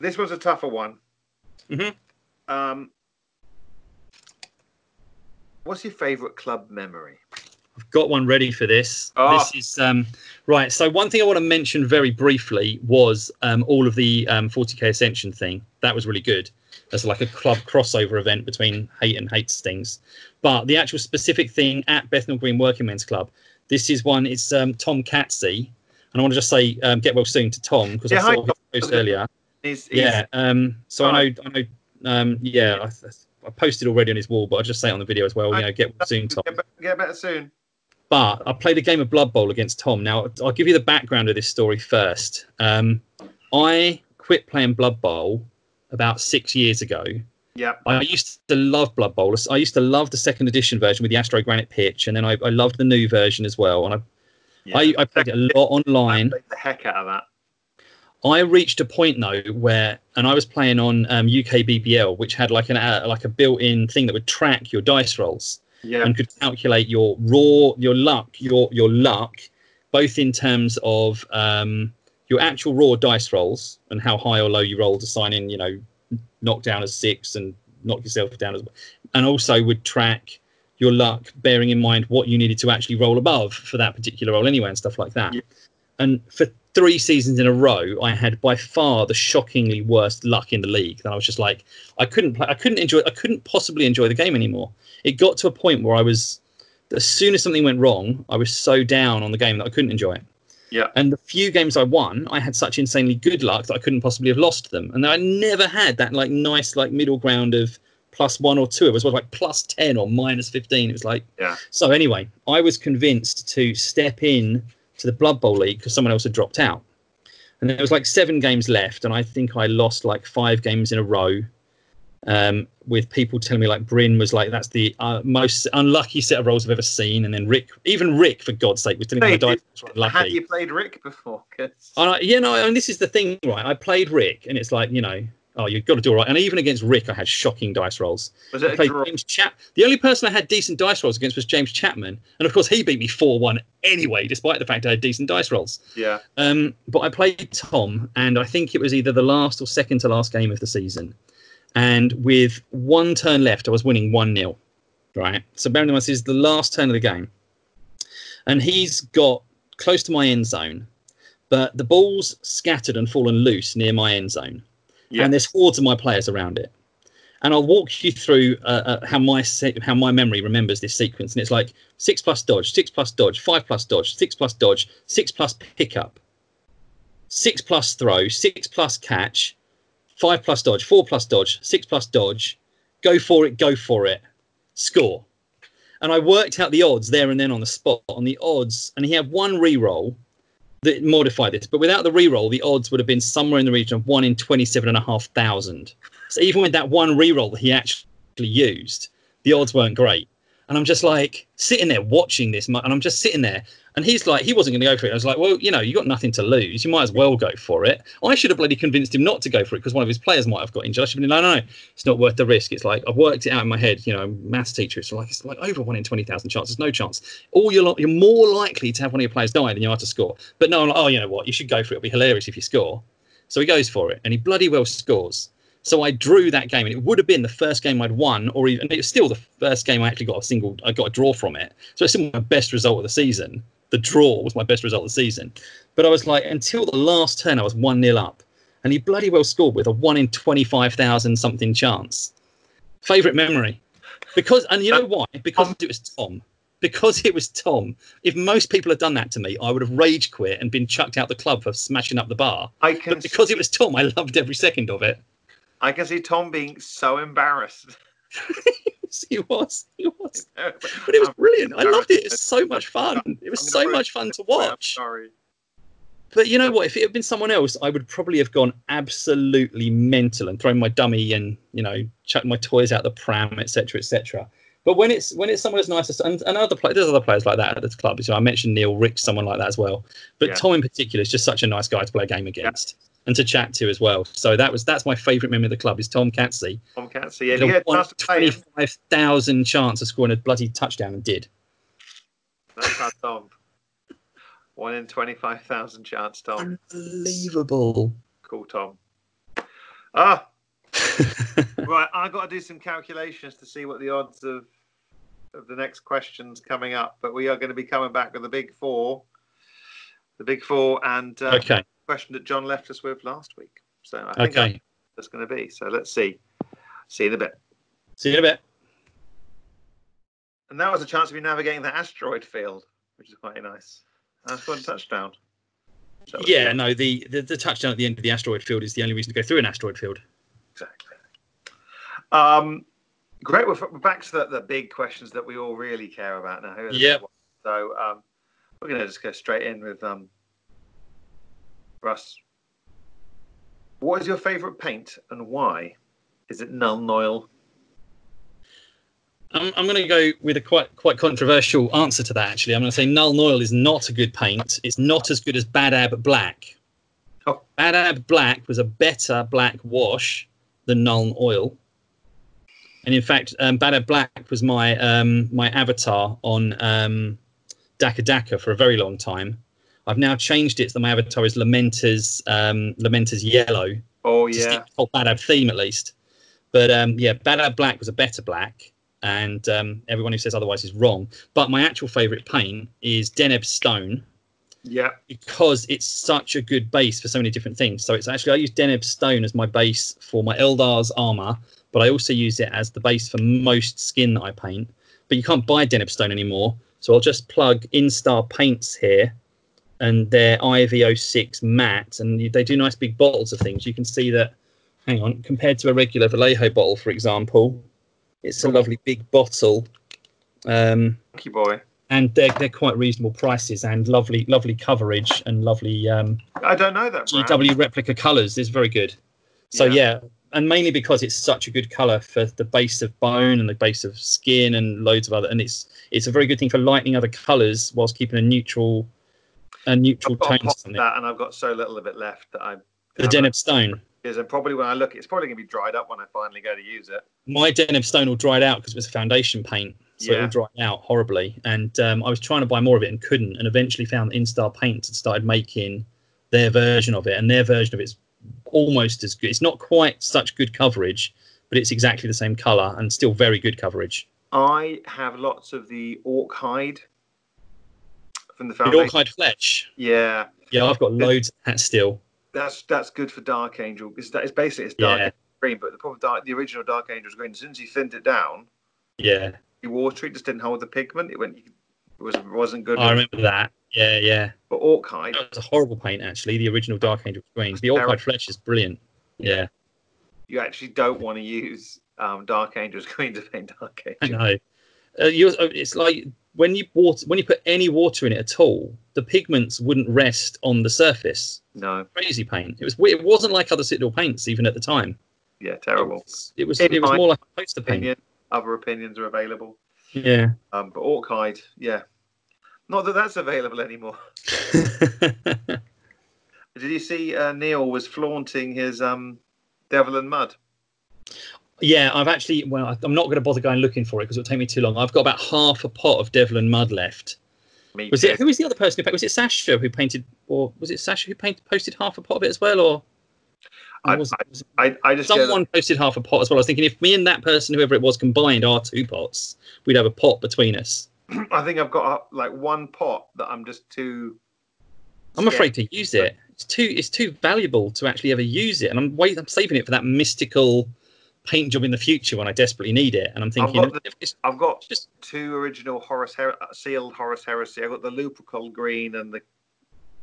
This was a tougher one. Mm-hmm. What's your favourite club memory? I've got one ready for this. This is right. So one thing I want to mention very briefly was all of the 40k Ascension thing. That was really good. That's like a club crossover event between Hate and Hastings. But the actual specific thing at Bethnal Green Working Men's Club, this is one. It's Tom Catsey, and I want to just say get well soon to Tom, because I saw his post earlier. So I know. I posted already on his wall, but I'll just say it on the video as well. Get well soon, Tom. Get better soon. But I played a game of Blood Bowl against Tom. Now, I'll give you the background of this story first. I quit playing Blood Bowl about 6 years ago. Yeah. I used to love Blood Bowl. I used to love the second edition version with the Astro Granite pitch, and then I loved the new version as well. And I played it a lot online. I played the heck out of that. I reached a point though where, and I was playing on UK BBL, which had like a built-in thing that would track your dice rolls. Yeah. And could calculate your luck, both in terms of your actual raw dice rolls and how high or low you roll to sign in, knock down as 6 and knock yourself down as well. And also would track your luck, bearing in mind what you needed to actually roll above for that particular roll anyway, and stuff like that. Yeah. And for 3 seasons in a row, I had by far the shockingly worst luck in the league. And I was just like, I couldn't possibly enjoy the game anymore. It got to a point where as soon as something went wrong, I was so down on the game that I couldn't enjoy it. Yeah. And the few games I won, I had such insanely good luck that I couldn't possibly have lost them. And I never had that nice middle ground of +1 or 2. It was like +10 or -15. It was like, yeah. So anyway, I was convinced to step in to the Blood Bowl League because someone else had dropped out. And there was like 7 games left, and I think I lost like 5 games in a row, with people telling me like Bryn was like, that's the most unlucky set of rolls I've ever seen. And then Rick, for God's sake, was telling me my dice was unlucky. Had you played Rick before? And this is the thing, right? I played Rick, and it's like, you've got to do all right. And even against Rick, I had shocking dice rolls. Was it James The only person I had decent dice rolls against was James Chapman. And of course, he beat me 4-1 anyway, despite the fact I had decent dice rolls. Yeah. But I played Tom, and I think it was either the last or second to last game of the season. And with 1 turn left, I was winning 1-0. Right. So bearing in mind, this is the last turn of the game. And he's got close to my end zone, but the ball's scattered and fallen loose near my end zone. Yeah. And there's hordes of my players around it. And I'll walk you through how my memory remembers this sequence. And it's like 6+ dodge, 6+ dodge, 5+ dodge, 6+ dodge, 6+ pickup, 6+ throw, 6+ catch, 5+ dodge, 4+ dodge, 6+ dodge, go for it, score. And I worked out the odds there and then on the spot on the odds, and he had one re-roll that modified this, but without the re-roll, the odds would have been somewhere in the region of 1 in 27,500. So even with that one re-roll that he actually used, the odds weren't great. And I'm just like sitting there watching this, and I'm just sitting there, and he's like, he wasn't going to go for it. I was like, well, you know, you got nothing to lose. You might as well go for it. I should have bloody convinced him not to go for it because one of his players might have got injured. I should have been, no, it's not worth the risk. It's like, I've worked it out in my head, you know, maths teacher. It's like over 1 in 20,000 chance. There's no chance. You're more likely to have one of your players die than you are to score. But no, I'm like, oh, you know what? You should go for it. It'll be hilarious if you score. So he goes for it, and he bloody well scores. So I drew that game, and it would have been the first game I'd won, or even, and it was still the first game I actually got a draw from it. So it's still my best result of the season. The draw was my best result of the season. But I was like, until the last turn, I was 1-0 up, and he bloody well scored with a 1 in 25,000 something chance. Favourite memory, and you know why? Because it was Tom. Because it was Tom. If most people had done that to me, I would have rage quit and been chucked out the club for smashing up the bar. But because it was Tom, I loved every second of it. I can see Tom being so embarrassed. He was. But it was brilliant. I loved it. It's so much fun. It was so much fun to watch. I'm sorry. But you know what? If it had been someone else, I would probably have gone absolutely mental and thrown my dummy and, you know, chucked my toys out the pram, etc., etc. But when it's someone as nice as and there's other players like that at the club. So I mentioned Neil, Rick, someone like that as well. But Tom in particular is just such a nice guy to play a game against. Yeah. And to chat to as well. So that's my favourite memory of the club is Tom Catsey. Tom Catsey, yeah. 25,000 chance of scoring a bloody touchdown and did. That's not Tom. 1 in 25,000 chance, Tom. Unbelievable. Cool, Tom. Right, I've got to do some calculations to see what the odds of the next questions coming up. But we are going to be coming back with the big four. The big four and... okay. Question that John left us with last week. So I think that's going to be. So let's see. See you in a bit. See you in a bit. And that was a chance of you navigating the asteroid field, which is quite nice. And scored a touchdown. So the touchdown at the end of the asteroid field is the only reason to go through an asteroid field. Exactly. Great. We're back to the big questions that we all really care about now. Yeah. So we're going to just go straight in with Russ, what is your favourite paint and why? Is it Nuln Oil? I'm going to go with a quite controversial answer to that, actually. I'm going to say Nuln Oil is not a good paint. It's not as good as Bad Ab Black. Oh. Bad Ab Black was a better black wash than Nuln Oil. And in fact, Bad Ab Black was my avatar on Daka Daka for a very long time. I've now changed it so my avatar is Lamenter's yellow. Oh, yeah. The whole Bad Ab theme, at least. But, Bad Ab Black was a better black, and everyone who says otherwise is wrong. But my actual favourite paint is Deneb Stone. Yeah. Because it's such a good base for so many different things. So it's actually, I use Deneb Stone as my base for my Eldar's armour, but I also use it as the base for most skin that I paint. But you can't buy Deneb Stone anymore, so I'll just plug Instar Paints here. And they're IV06 matte, and they do nice big bottles of things. You can see that, hang on, compared to a regular Vallejo bottle, for example, it's a lovely big bottle. Thank you, boy. And they're quite reasonable prices and lovely coverage and lovely. I don't know that. GW replica colours is very good. So yeah, and mainly because it's such a good colour for the base of bone and the base of skin and loads of other, and it's a very good thing for lightening other colours whilst keeping a neutral tone. That, and I've got so little of it left that the Deneb Stone. And probably when I look, it's probably going to be dried up when I finally go to use it. My Deneb Stone will dry out because it was a foundation paint, so it will dry out horribly. And I was trying to buy more of it and couldn't, and eventually found that Instar Paints had started making their version of it, and their version of it's almost as good. It's not quite such good coverage, but it's exactly the same colour and still very good coverage. I have lots of the orc hide from the foundation. The orc hide fletch. Yeah. Yeah, I've got loads of that still. That's good for Dark Angel. It's basically dark green, but the problem the original Dark Angel was green. As soon as you thinned it down, the water it just didn't hold the pigment. It wasn't good. I remember that. Yeah. But orc hide. That was a horrible paint, actually. The original Dark Angel was green. The orc hide fletch is brilliant. Yeah. You actually don't want to use Dark Angel's green to paint Dark Angel. I know. It's like when you put any water in it at all, the pigments wouldn't rest on the surface. No. Crazy paint. It wasn't like other Citadel paints even at the time. Yeah, terrible. It was more like a poster paint. Other opinions are available. Yeah. But Orchide, yeah. Not that that's available anymore. Did you see Neil was flaunting his Devil and Mud? Yeah, I'm not going to bother going looking for it because it'll take me too long. I've got about half a pot of Devil and Mud left. Who was the other person who painted? Was it Sasha who painted, or was it Sasha who posted half a pot of it as well? Or someone posted half a pot as well. I was thinking if me and that person, whoever it was, combined our 2 pots, we'd have a pot between us. I think I've got like 1 pot that I'm just too. I'm afraid to use it. It's too valuable to actually ever use it, and I'm saving it for that mystical paint job in the future when I desperately need it. And I'm thinking, I've got just 2 original sealed Horus Heresy. I've got the Lupercal green and the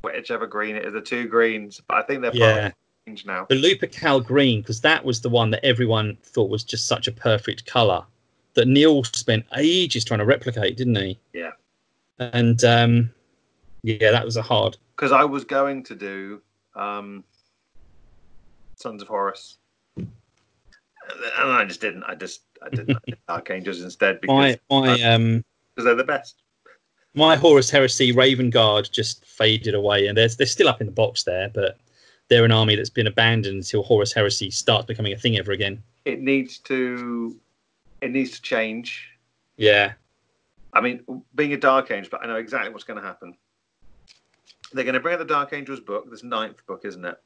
whichever green it is, the 2 greens. But I think they're part of the change now. The Lupercal green, because that was the one that everyone thought was just such a perfect colour that Neil spent ages trying to replicate, didn't he? Yeah. And that was a hard. Because I was going to do Sons of Horus. And I just didn't. I did Dark Angels instead because they're the best. My Horus Heresy Raven Guard just faded away, and they're still up in the box there, but they're an army that's been abandoned until Horus Heresy starts becoming a thing ever again. It needs to change. Yeah. I mean, being a Dark Angel, but I know exactly what's going to happen. They're going to bring out the Dark Angels book, this 9th book, isn't it?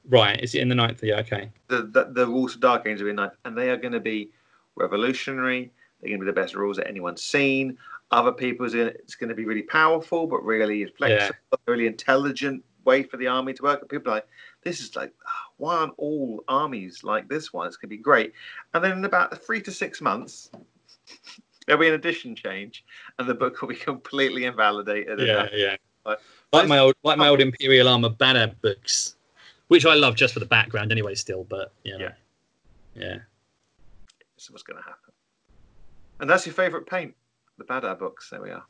Right, is it in the 9th? Yeah, okay. The rules of Dark Angels will be 9th, and they are going to be revolutionary. They're going to be the best rules that anyone's seen. Other people, it's going to be really powerful, but really flexible, really intelligent way for the army to work. And people are like, this is like, why aren't all armies like this one? It's going to be great. And then in about 3 to 6 months, there'll be an edition change, and the book will be completely invalidated. Yeah. Like my old Imperial Armor Banner books, which I love just for the background anyway. Still, but yeah. So what's going to happen? And that's your favourite paint, the Badab books. There we are.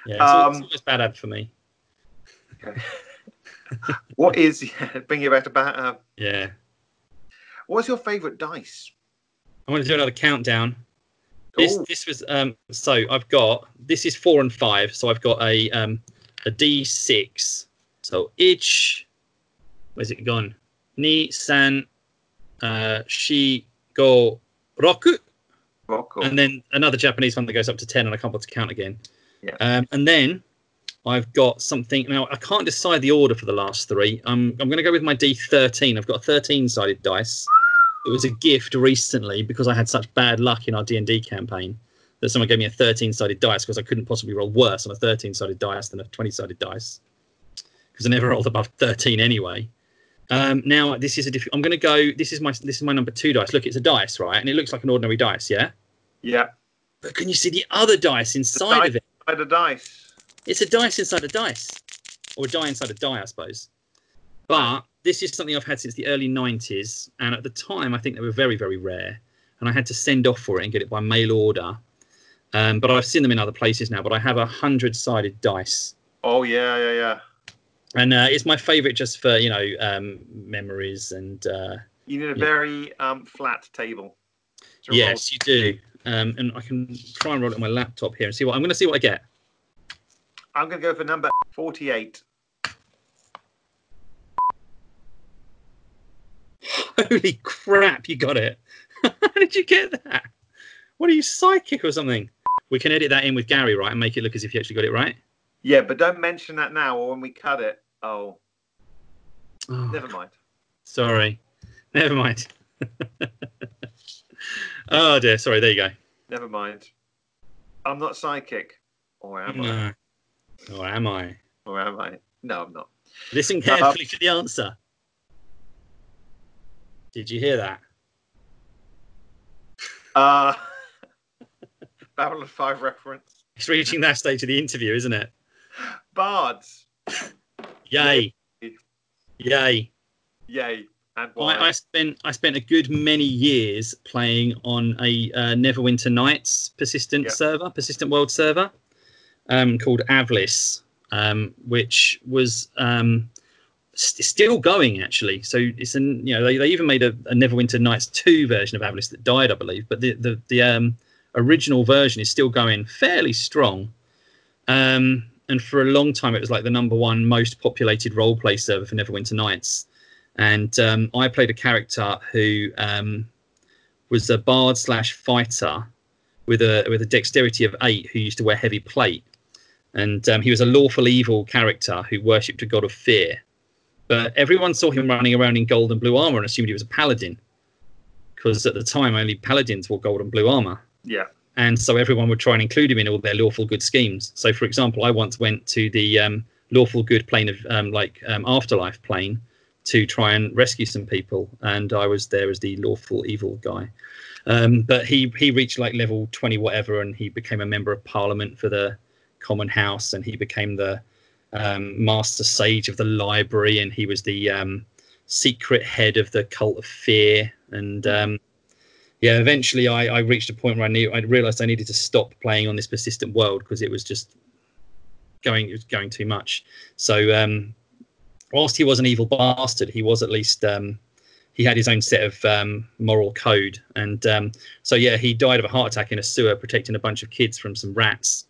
Yeah, it's always Badab for me. Okay. What is bring you back to Badab? Yeah. What's your favourite dice? I want to do another countdown. This was so I've got this is 4 and 5, so I've got a D6. So each, where's it gone? Ni san shi go roku. And then another Japanese one that goes up to 10, and I can't bother to count again. Yeah. And then I've got something now. I can't decide the order for the last 3. I'm going to go with my D13. I've got a 13-sided dice. It was a gift recently because I had such bad luck in our D&D campaign that someone gave me a 13-sided dice because I couldn't possibly roll worse on a 13-sided dice than a 20-sided dice because I never rolled above 13 anyway. Now this is I'm going to go. This is my number 2 dice. Look, it's a dice, right? And it looks like an ordinary dice, yeah. Yeah. But can you see the other dice inside of it? Inside a dice. It's a dice inside a dice, or a die inside a die, I suppose. But this is something I've had since the early 90s, and at the time I think they were very, very rare, and I had to send off for it and get it by mail order. But I've seen them in other places now. But I have 100-sided dice. Oh yeah. And it's my favourite just for memories and. You need a very flat table. Yes, you do. And I can try and roll it on my laptop here and see what I'm going to see what I get. I'm going to go for number 48. Holy crap! You got it. How did you get that? What are you, psychic or something? We can edit that in with Gary, right, and make it look as if you actually got it right. Yeah, but don't mention that now, or when we cut it. Oh, never mind. Sorry, never mind. Oh dear, sorry. There you go. Never mind. I'm not psychic, or am I? Or am I? Or am I? No, I'm not. Listen carefully to the answer. Did you hear that? Babylon 5 reference. It's reaching that stage of the interview, isn't it? Bards. Yay. Yay. Yay. Yay. And why? I spent a good many years playing on a Neverwinter Nights persistent world server called Avlis, which was still going actually. So it's they even made a Neverwinter Nights 2 version of Avlis that died, I believe, but the original version is still going fairly strong. And for a long time, it was like the #1 most populated roleplay server for Neverwinter Nights. And I played a character who was a bard / fighter with a dexterity of 8 who used to wear heavy plate. And he was a lawful evil character who worshipped a god of fear. But everyone saw him running around in gold and blue armor and assumed he was a paladin, because at the time only paladins wore gold and blue armor. Yeah. And so everyone would try and include him in all their lawful good schemes. So, for example, I once went to the lawful good plane of Afterlife plane to try and rescue some people, and I was there as the lawful evil guy. But he reached like level 20 whatever, and he became a member of parliament for the Common House, and he became the master sage of the library, and he was the secret head of the cult of fear. And eventually I reached a point where I realized I needed to stop playing on this persistent world because it was just going too much. So whilst he was an evil bastard, he was at least he had his own set of moral code. And he died of a heart attack in a sewer protecting a bunch of kids from some rats.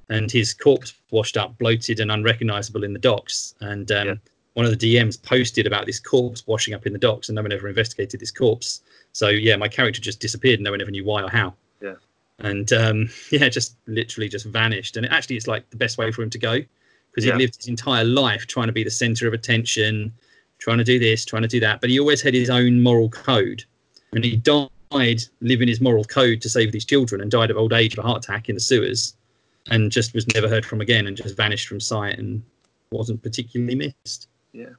And his corpse washed up, bloated and unrecognizable in the docks. And one of the DMs posted about this corpse washing up in the docks, and no one ever investigated this corpse. So my character just disappeared. No one ever knew why or how. Yeah. And just literally just vanished. And it's like the best way for him to go, because he lived his entire life trying to be the center of attention, trying to do this, trying to do that. But he always had his own moral code, and he died living his moral code to save these children, and died of old age of a heart attack in the sewers, and just was never heard from again, and just vanished from sight and wasn't particularly missed. Yeah.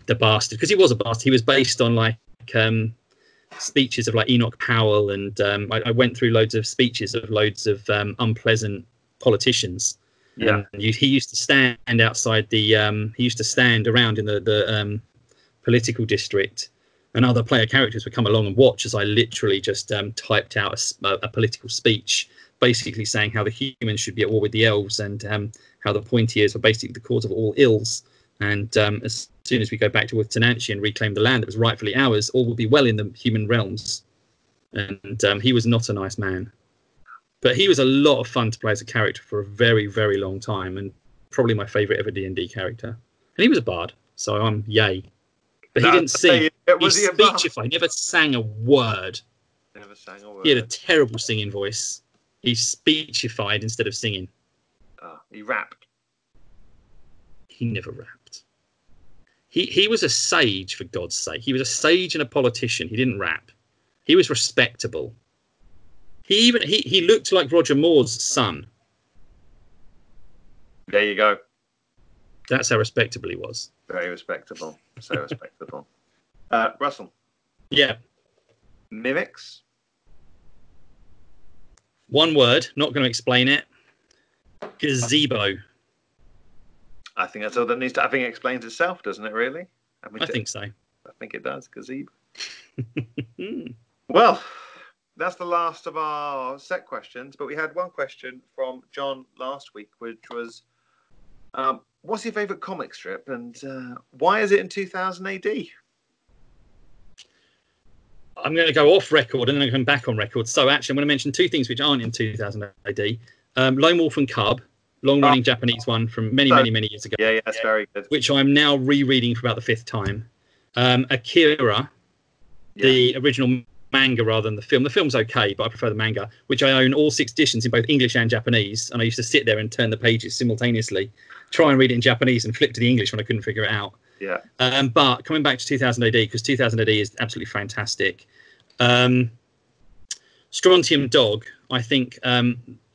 The bastard, because he was a bastard. He was based on like speeches of like Enoch Powell, and I went through loads of speeches of loads of unpleasant politicians. Yeah. And he used to stand outside the he used to stand around in the political district, and other player characters would come along and watch as I literally just typed out a political speech, basically saying how the humans should be at war with the elves, and how the pointy ears were basically the cause of all ills. And as soon as we go back to Tenantia and reclaim the land that was rightfully ours, all will be well in the human realms. And he was not a nice man. But he was a lot of fun to play as a character for a very, very long time, and probably my favourite ever D&D character. And he was a bard, so I'm yay. But he didn't sing. He speechified. He never sang a word. Never sang a word. He had a terrible singing voice. He speechified instead of singing. He rapped. He never rapped. He was a sage, for God's sake. He was a sage and a politician. He didn't rap. He was respectable. He looked like Roger Moore's son. There you go. That's how respectable he was. Very respectable. So respectable. Russell. Yeah. Mimics. One word. Not going to explain it. Gazebo. I think that's all that needs to. I think it explains itself, doesn't it? Really? I think so. I think it does. Gazebo. Well, that's the last of our set questions. But we had one question from John last week, which was, "What's your favourite comic strip, and why is it in 2000 AD?" I'm going to go off record and then come back on record. So actually, I'm going to mention two things which aren't in 2000 AD: Lone Wolf and Cub. Long-running Japanese one from many years ago. Yeah, that's very good. Which I'm now rereading for about the 5th time. Akira, the original manga rather than the film. The film's okay, but I prefer the manga, which I own all 6 editions in both English and Japanese. And I used to sit there and turn the pages simultaneously, try and read it in Japanese and flip to the English when I couldn't figure it out. Yeah. But coming back to 2000 AD, because 2000 AD is absolutely fantastic. Strontium Dog, I think...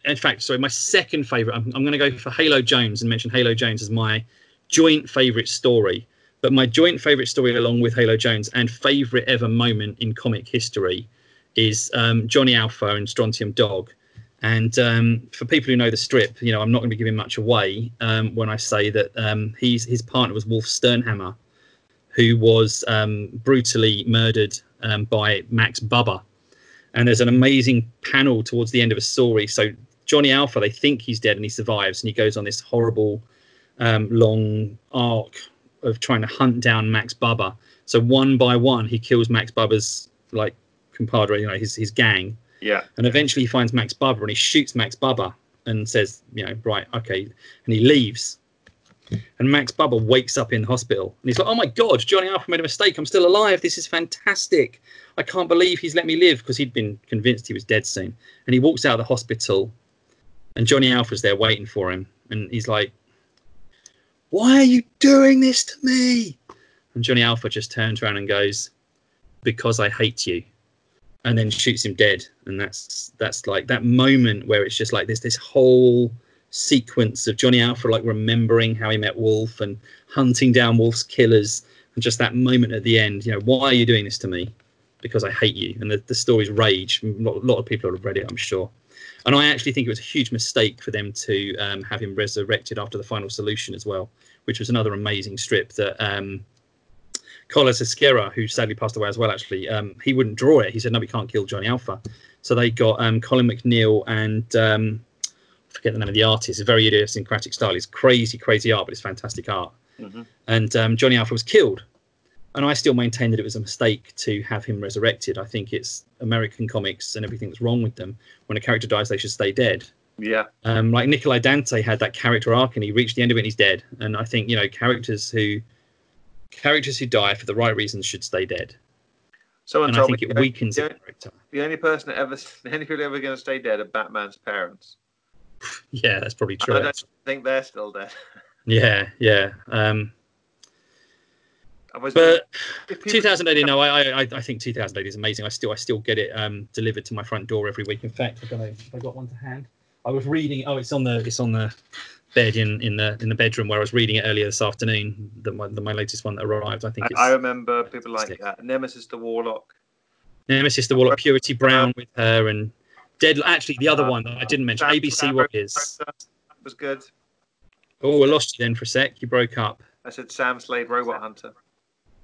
in fact, sorry, my second favourite, I'm going to go for Halo Jones and mention Halo Jones as my joint favourite story. But my joint favourite story along with Halo Jones and favourite ever moment in comic history is Johnny Alpha and Strontium Dog. And for people who know the strip, I'm not going to be giving much away when I say that his partner was Wolf Sternhammer, who was brutally murdered by Max Bubba. And there's an amazing panel towards the end of a story. So Johnny Alpha, they think he's dead and he survives, and he goes on this horrible long arc of trying to hunt down Max Bubba. So one by one, he kills Max Bubba's like compadre, his gang. Yeah. And eventually he finds Max Bubba and he shoots Max Bubba and says, right, okay. And he leaves. And Max Bubba wakes up in the hospital and he's like, oh my God, Johnny Alpha made a mistake. I'm still alive. This is fantastic. I can't believe he's let me live, because he'd been convinced he was dead soon. And he walks out of the hospital and Johnny Alpha's there waiting for him. And he's like, why are you doing this to me? And Johnny Alpha just turns around and goes, because I hate you. And then shoots him dead. And that's like that moment where it's just like this whole sequence of Johnny Alpha like remembering how he met Wolf and hunting down Wolf's killers, and just that moment at the end, why are you doing this to me? Because I hate you. And the story's rage. A lot of people have read it, I'm sure. And I actually think it was a huge mistake for them to have him resurrected after the Final Solution as well, which was another amazing strip that Carlos Esquerra, who sadly passed away as well, actually, he wouldn't draw it. He said, no, we can't kill Johnny Alpha. So they got Colin McNeil and I forget the name of the artist. It's a very idiosyncratic style. It's crazy art, but it's fantastic art. Mm-hmm. And Johnny Alpha was killed. And I still maintain that it was a mistake to have him resurrected. I think it's American comics and everything that's wrong with them. When a character dies, they should stay dead. Yeah. Like Nikolai Dante had that character arc and he reached the end of it and he's dead. And I think, characters who die for the right reasons should stay dead. Someone and I think it weakens the character. The only people ever going to stay dead are Batman's parents. Yeah, that's probably true. I don't think they're still dead. Yeah. But 2080, no, I think 2080 is amazing. I still get it delivered to my front door every week. In fact, I don't know if I got one to hand. I was reading. Oh, it's on the bed in the bedroom where I was reading it earlier this afternoon. My latest one that arrived. I think I remember people like Nemesis the Warlock, Purity Brown with her, and actually the other one that I didn't mention, ABC Warriors. Was good. Oh, I lost you then for a sec. You broke up. I said Sam Slade Robot Hunter.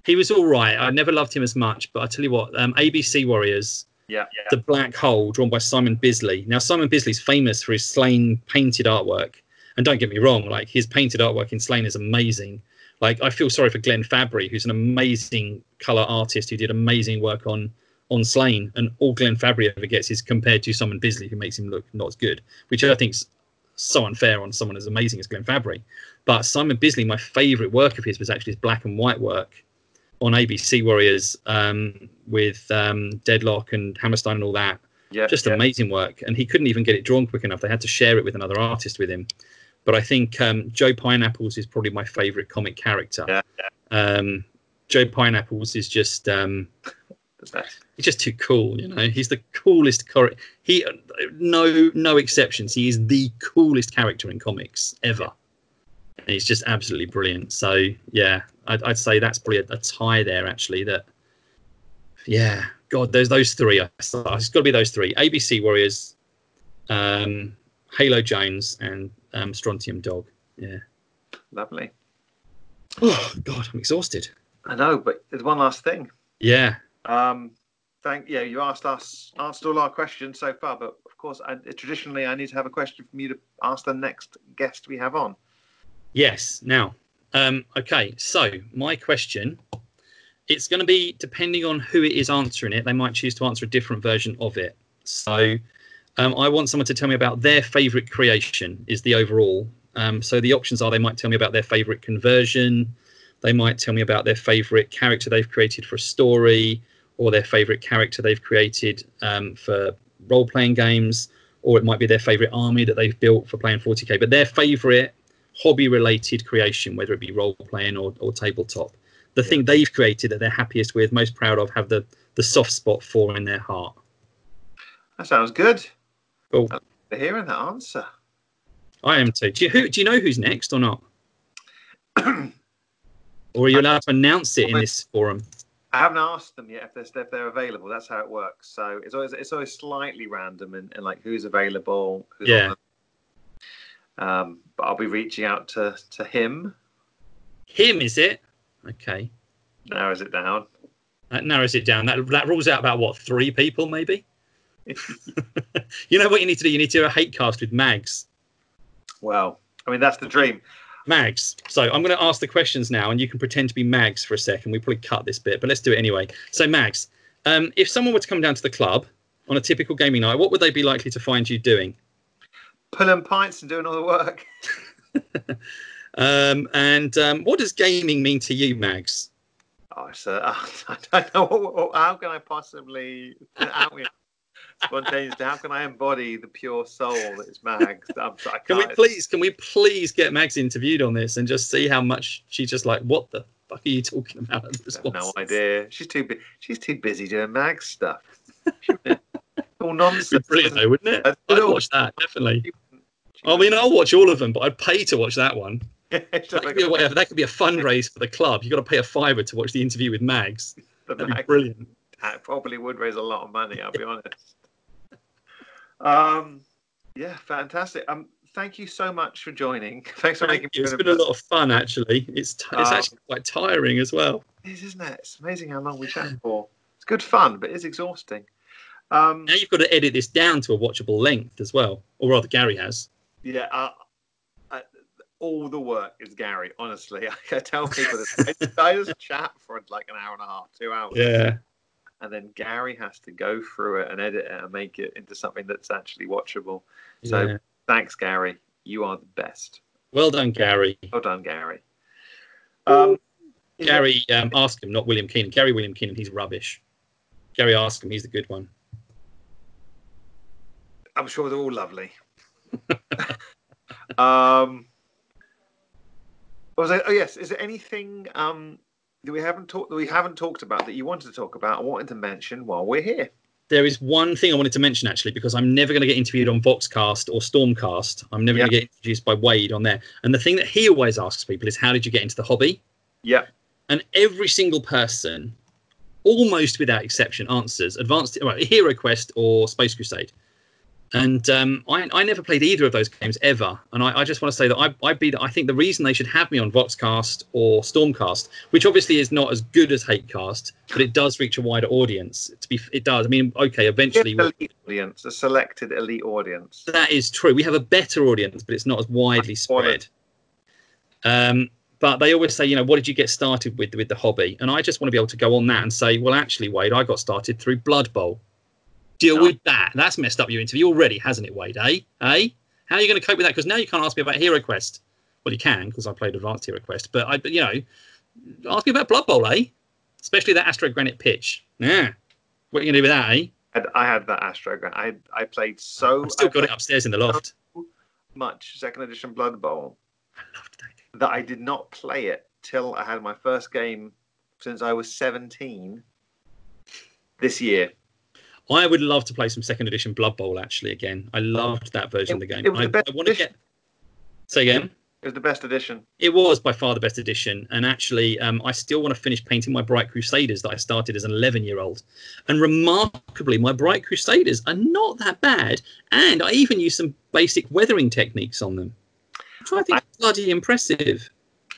He was all right. I never loved him as much, but I tell you what, ABC Warriors. Yeah. The Black Hole, drawn by Simon Bisley. Now, Simon Bisley's famous for his Slain painted artwork. And don't get me wrong, like his painted artwork in Slain is amazing. Like, I feel sorry for Glenn Fabry, who's an amazing colour artist who did amazing work on Slain. And all Glenn Fabry ever gets is compared to Simon Bisley, who makes him look not as good, which I think is so unfair on someone as amazing as Glenn Fabry. But Simon Bisley, my favourite work of his was actually his black and white work on ABC Warriors with Deadlock and Hammerstein and all that. Yeah, just amazing work. And he couldn't even get it drawn quick enough. They had to share it with another artist with him. But I think Joe Pineapples is probably my favourite comic character. Yeah. Joe Pineapples is just he's just too cool, He's the coolest no exceptions. He is the coolest character in comics ever. And he's just absolutely brilliant. So yeah, I'd say that's probably a tie there actually. God, there's those three. It's got to be those three: ABC Warriors, Halo Jones, and Strontium Dog. Yeah, lovely. Oh God, I'm exhausted. I know, but there's one last thing. Yeah. You answered all our questions so far, but of course, traditionally, I need to have a question from you to ask the next guest we have on. Yes. Now, okay. So my question, it's going to be depending on who it is answering it. They might choose to answer a different version of it. So I want someone to tell me about their favourite creation is the overall. So the options are they might tell me about their favourite conversion. They might tell me about their favourite character they've created for a story, or their favourite character they've created for role-playing games, or it might be their favourite army that they've built for playing 40k. But their favourite hobby-related creation, whether it be role-playing or tabletop, the thing they've created that they're happiest with, most proud of, have the soft spot for in their heart. That sounds good. Cool. I'm hearing that answer. I am too. Do you know who's next or not? Or are you allowed to announce it in this forum? I haven't asked them yet if they're available. That's how it works. So it's always slightly random and like who's available. Who's on but I'll be reaching out to him. Him, is it? Okay. Narrows it down. That narrows it down. That rules out about, what, 3 people, maybe? You know what you need to do? You need to do a hate cast with Mags. Well, I mean, that's the dream. Mags. So I'm going to ask the questions now, and you can pretend to be Mags for a second. We probably cut this bit, but let's do it anyway. So, Mags, if someone were to come down to the club on a typical gaming night, what would they be likely to find you doing? Pulling pints and doing all the work. What does gaming mean to you, Mags? Oh, so I don't know. How can I possibly spontaneously? How can I embody the pure soul that is Mags? Can we please get Mags interviewed on this and just see how much she's just like, what the fuck are you talking about? I have no idea. She's too busy doing Mags stuff. All nonsense. It'd be brilliant though, wouldn't it? I'd watch that definitely. I mean, I'll watch all of them, but I'd pay to watch that one. That could be a fundraise for the club. You've got to pay a £5 to watch the interview with Mags. That'd be brilliant. That probably would raise a lot of money, I'll be honest. Yeah, fantastic. Thank you so much for joining. Thanks for making me. It's been a lot of fun, actually. It's actually quite tiring as well. It is, isn't it? It's amazing how long we chat for. It's good fun, but it's exhausting. Now you've got to edit this down to a watchable length as well, or rather, Gary has. Yeah. All the work is Gary, honestly. I tell people this. I just chat for like an hour and a half, 2 hours. Yeah. And then Gary has to go through it and edit it and make it into something that's actually watchable. So thanks, Gary. You are the best. Well done, Gary. Well done, Gary. Gary, ask him, not William Keenan. Gary William Keenan, he's rubbish. Gary, ask him. He's the good one. I'm sure they're all lovely. Yes. Is there anything that we haven't talked about that you wanted to talk about or wanted to mention while we're here? There is one thing I wanted to mention, actually, because I'm never going to get interviewed on Voxcast or Stormcast. I'm never going to get introduced by Wade on there. And the thing that he always asks people is, how did you get into the hobby? Yeah. And every single person, almost without exception, answers Hero Quest or Space Crusade. And I never played either of those games ever. And I just want to say that I think the reason they should have me on Voxcast or Stormcast, which obviously is not as good as Hatecast, but it does reach a wider audience. It does. I mean, okay, eventually, a selected elite audience. That is true. We have a better audience, but it's not as widely spread. But they always say, what did you get started with the hobby? And I just want to be able to go on that and say, well, actually, Wade, I got started through Blood Bowl. Deal with that. That's messed up your interview already, hasn't it, Wade? Eh? How are you going to cope with that? Because now you can't ask me about Hero Quest. Well, you can, because I played Advanced Hero Quest. But ask me about Blood Bowl, eh? Especially that Astro Granite pitch. Yeah. What are you going to do with that, eh? I had that Astro Granite. I played so... I've still got it upstairs in the loft. So much second edition Blood Bowl. I loved that. That I did not play it till I had my first game since I was 17 this year. I would love to play some second edition Blood Bowl actually again. I loved that version of the game. I want to get. Say again. It was the best edition. It was by far the best edition, and actually, I still want to finish painting my Bright Crusaders that I started as an 11-year-old. And remarkably, my Bright Crusaders are not that bad, and I even use some basic weathering techniques on them, which I think is bloody impressive.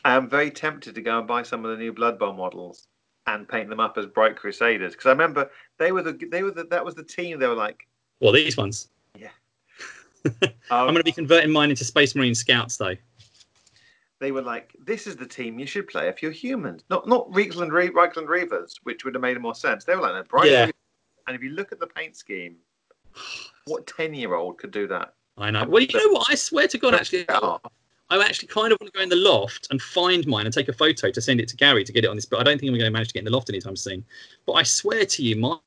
I am very tempted to go and buy some of the new Blood Bowl models and paint them up as Bright Crusaders, because I remember that was the team. They were like, well, these ones. Yeah. I'm going to be converting mine into Space Marine Scouts though. They were like, this is the team you should play if you're humans, not Reichland Reavers, which would have made more sense. They were like, no, Bright Reavers. And if you look at the paint scheme, what 10-year-old could do that? I know. Well, you know what? I swear to God, actually, I actually kind of want to go in the loft and find mine and take a photo to send it to Gary to get it on this. But I don't think I'm going to manage to get in the loft anytime soon. But I swear to you, my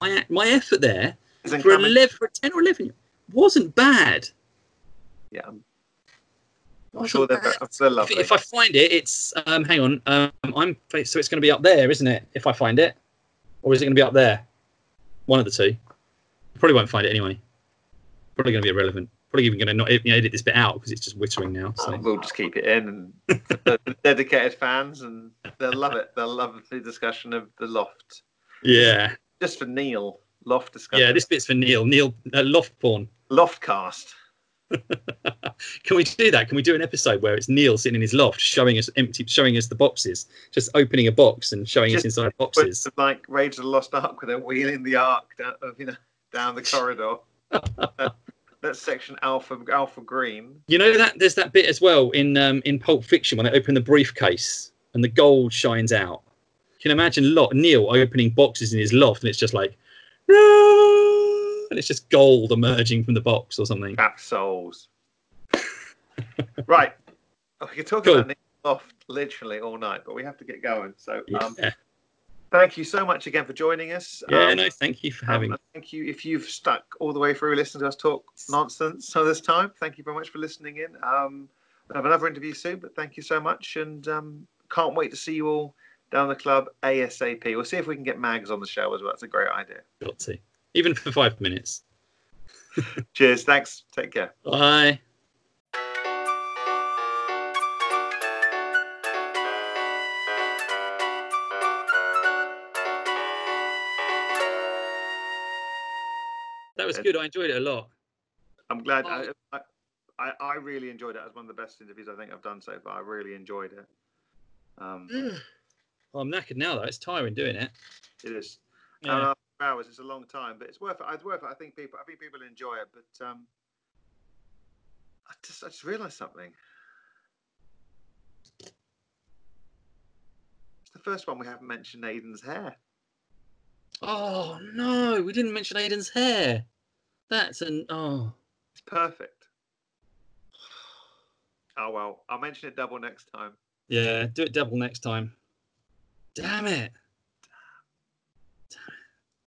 effort there for a 10 or 11 wasn't bad. Yeah, I'm sure they're lovely. If I find it, it's hang on. So it's going to be up there, isn't it? If I find it, or is it going to be up there? One of the two. Probably won't find it anyway. Probably going to be irrelevant. Probably even going to not edit this bit out because it's just wittering now. So we'll just keep it in, and the dedicated fans, and they'll love it. They'll love the discussion of the loft. Yeah. Just for Neil, loft discussion. Yeah, this bit's for Neil. Neil, loft porn. Loftcast. Can we do that? Can we do an episode where it's Neil sitting in his loft, showing us the boxes, just opening a box and showing us inside boxes, like Rage of the Lost Ark, with them wheeling the Ark down the corridor. That's section Alpha Green. You know that there's that bit as well in Pulp Fiction when they open the briefcase and the gold shines out. You can imagine Neil opening boxes in his loft and it's just like, and it's just gold emerging from the box or something. Cap souls. Right. We could talk about Neil's loft literally all night, but we have to get going. So thank you so much again for joining us. Thank you for having me. Thank you if you've stuck all the way through listening to us talk nonsense so this time. Thank you very much for listening in. We'll have another interview soon, but thank you so much, and can't wait to see you all down the club ASAP. We'll see if we can get Mags on the show as well. That's a great idea. Got to. Even for 5 minutes. Cheers. Thanks. Take care. Bye. That was good. I enjoyed it a lot. I'm glad. I really enjoyed it. It was one of the best interviews I think I've done so far. I really enjoyed it. Well, I'm knackered now, though. It's tiring doing it. It is. Yeah. 4 hours. It's a long time, but it's worth it. It's worth it. I think people enjoy it. But I just realised something. It's the first one we haven't mentioned Aidan's hair. Oh no, we didn't mention Aidan's hair. It's perfect. Oh well, I'll mention it double next time. Yeah, do it double next time. Damn it.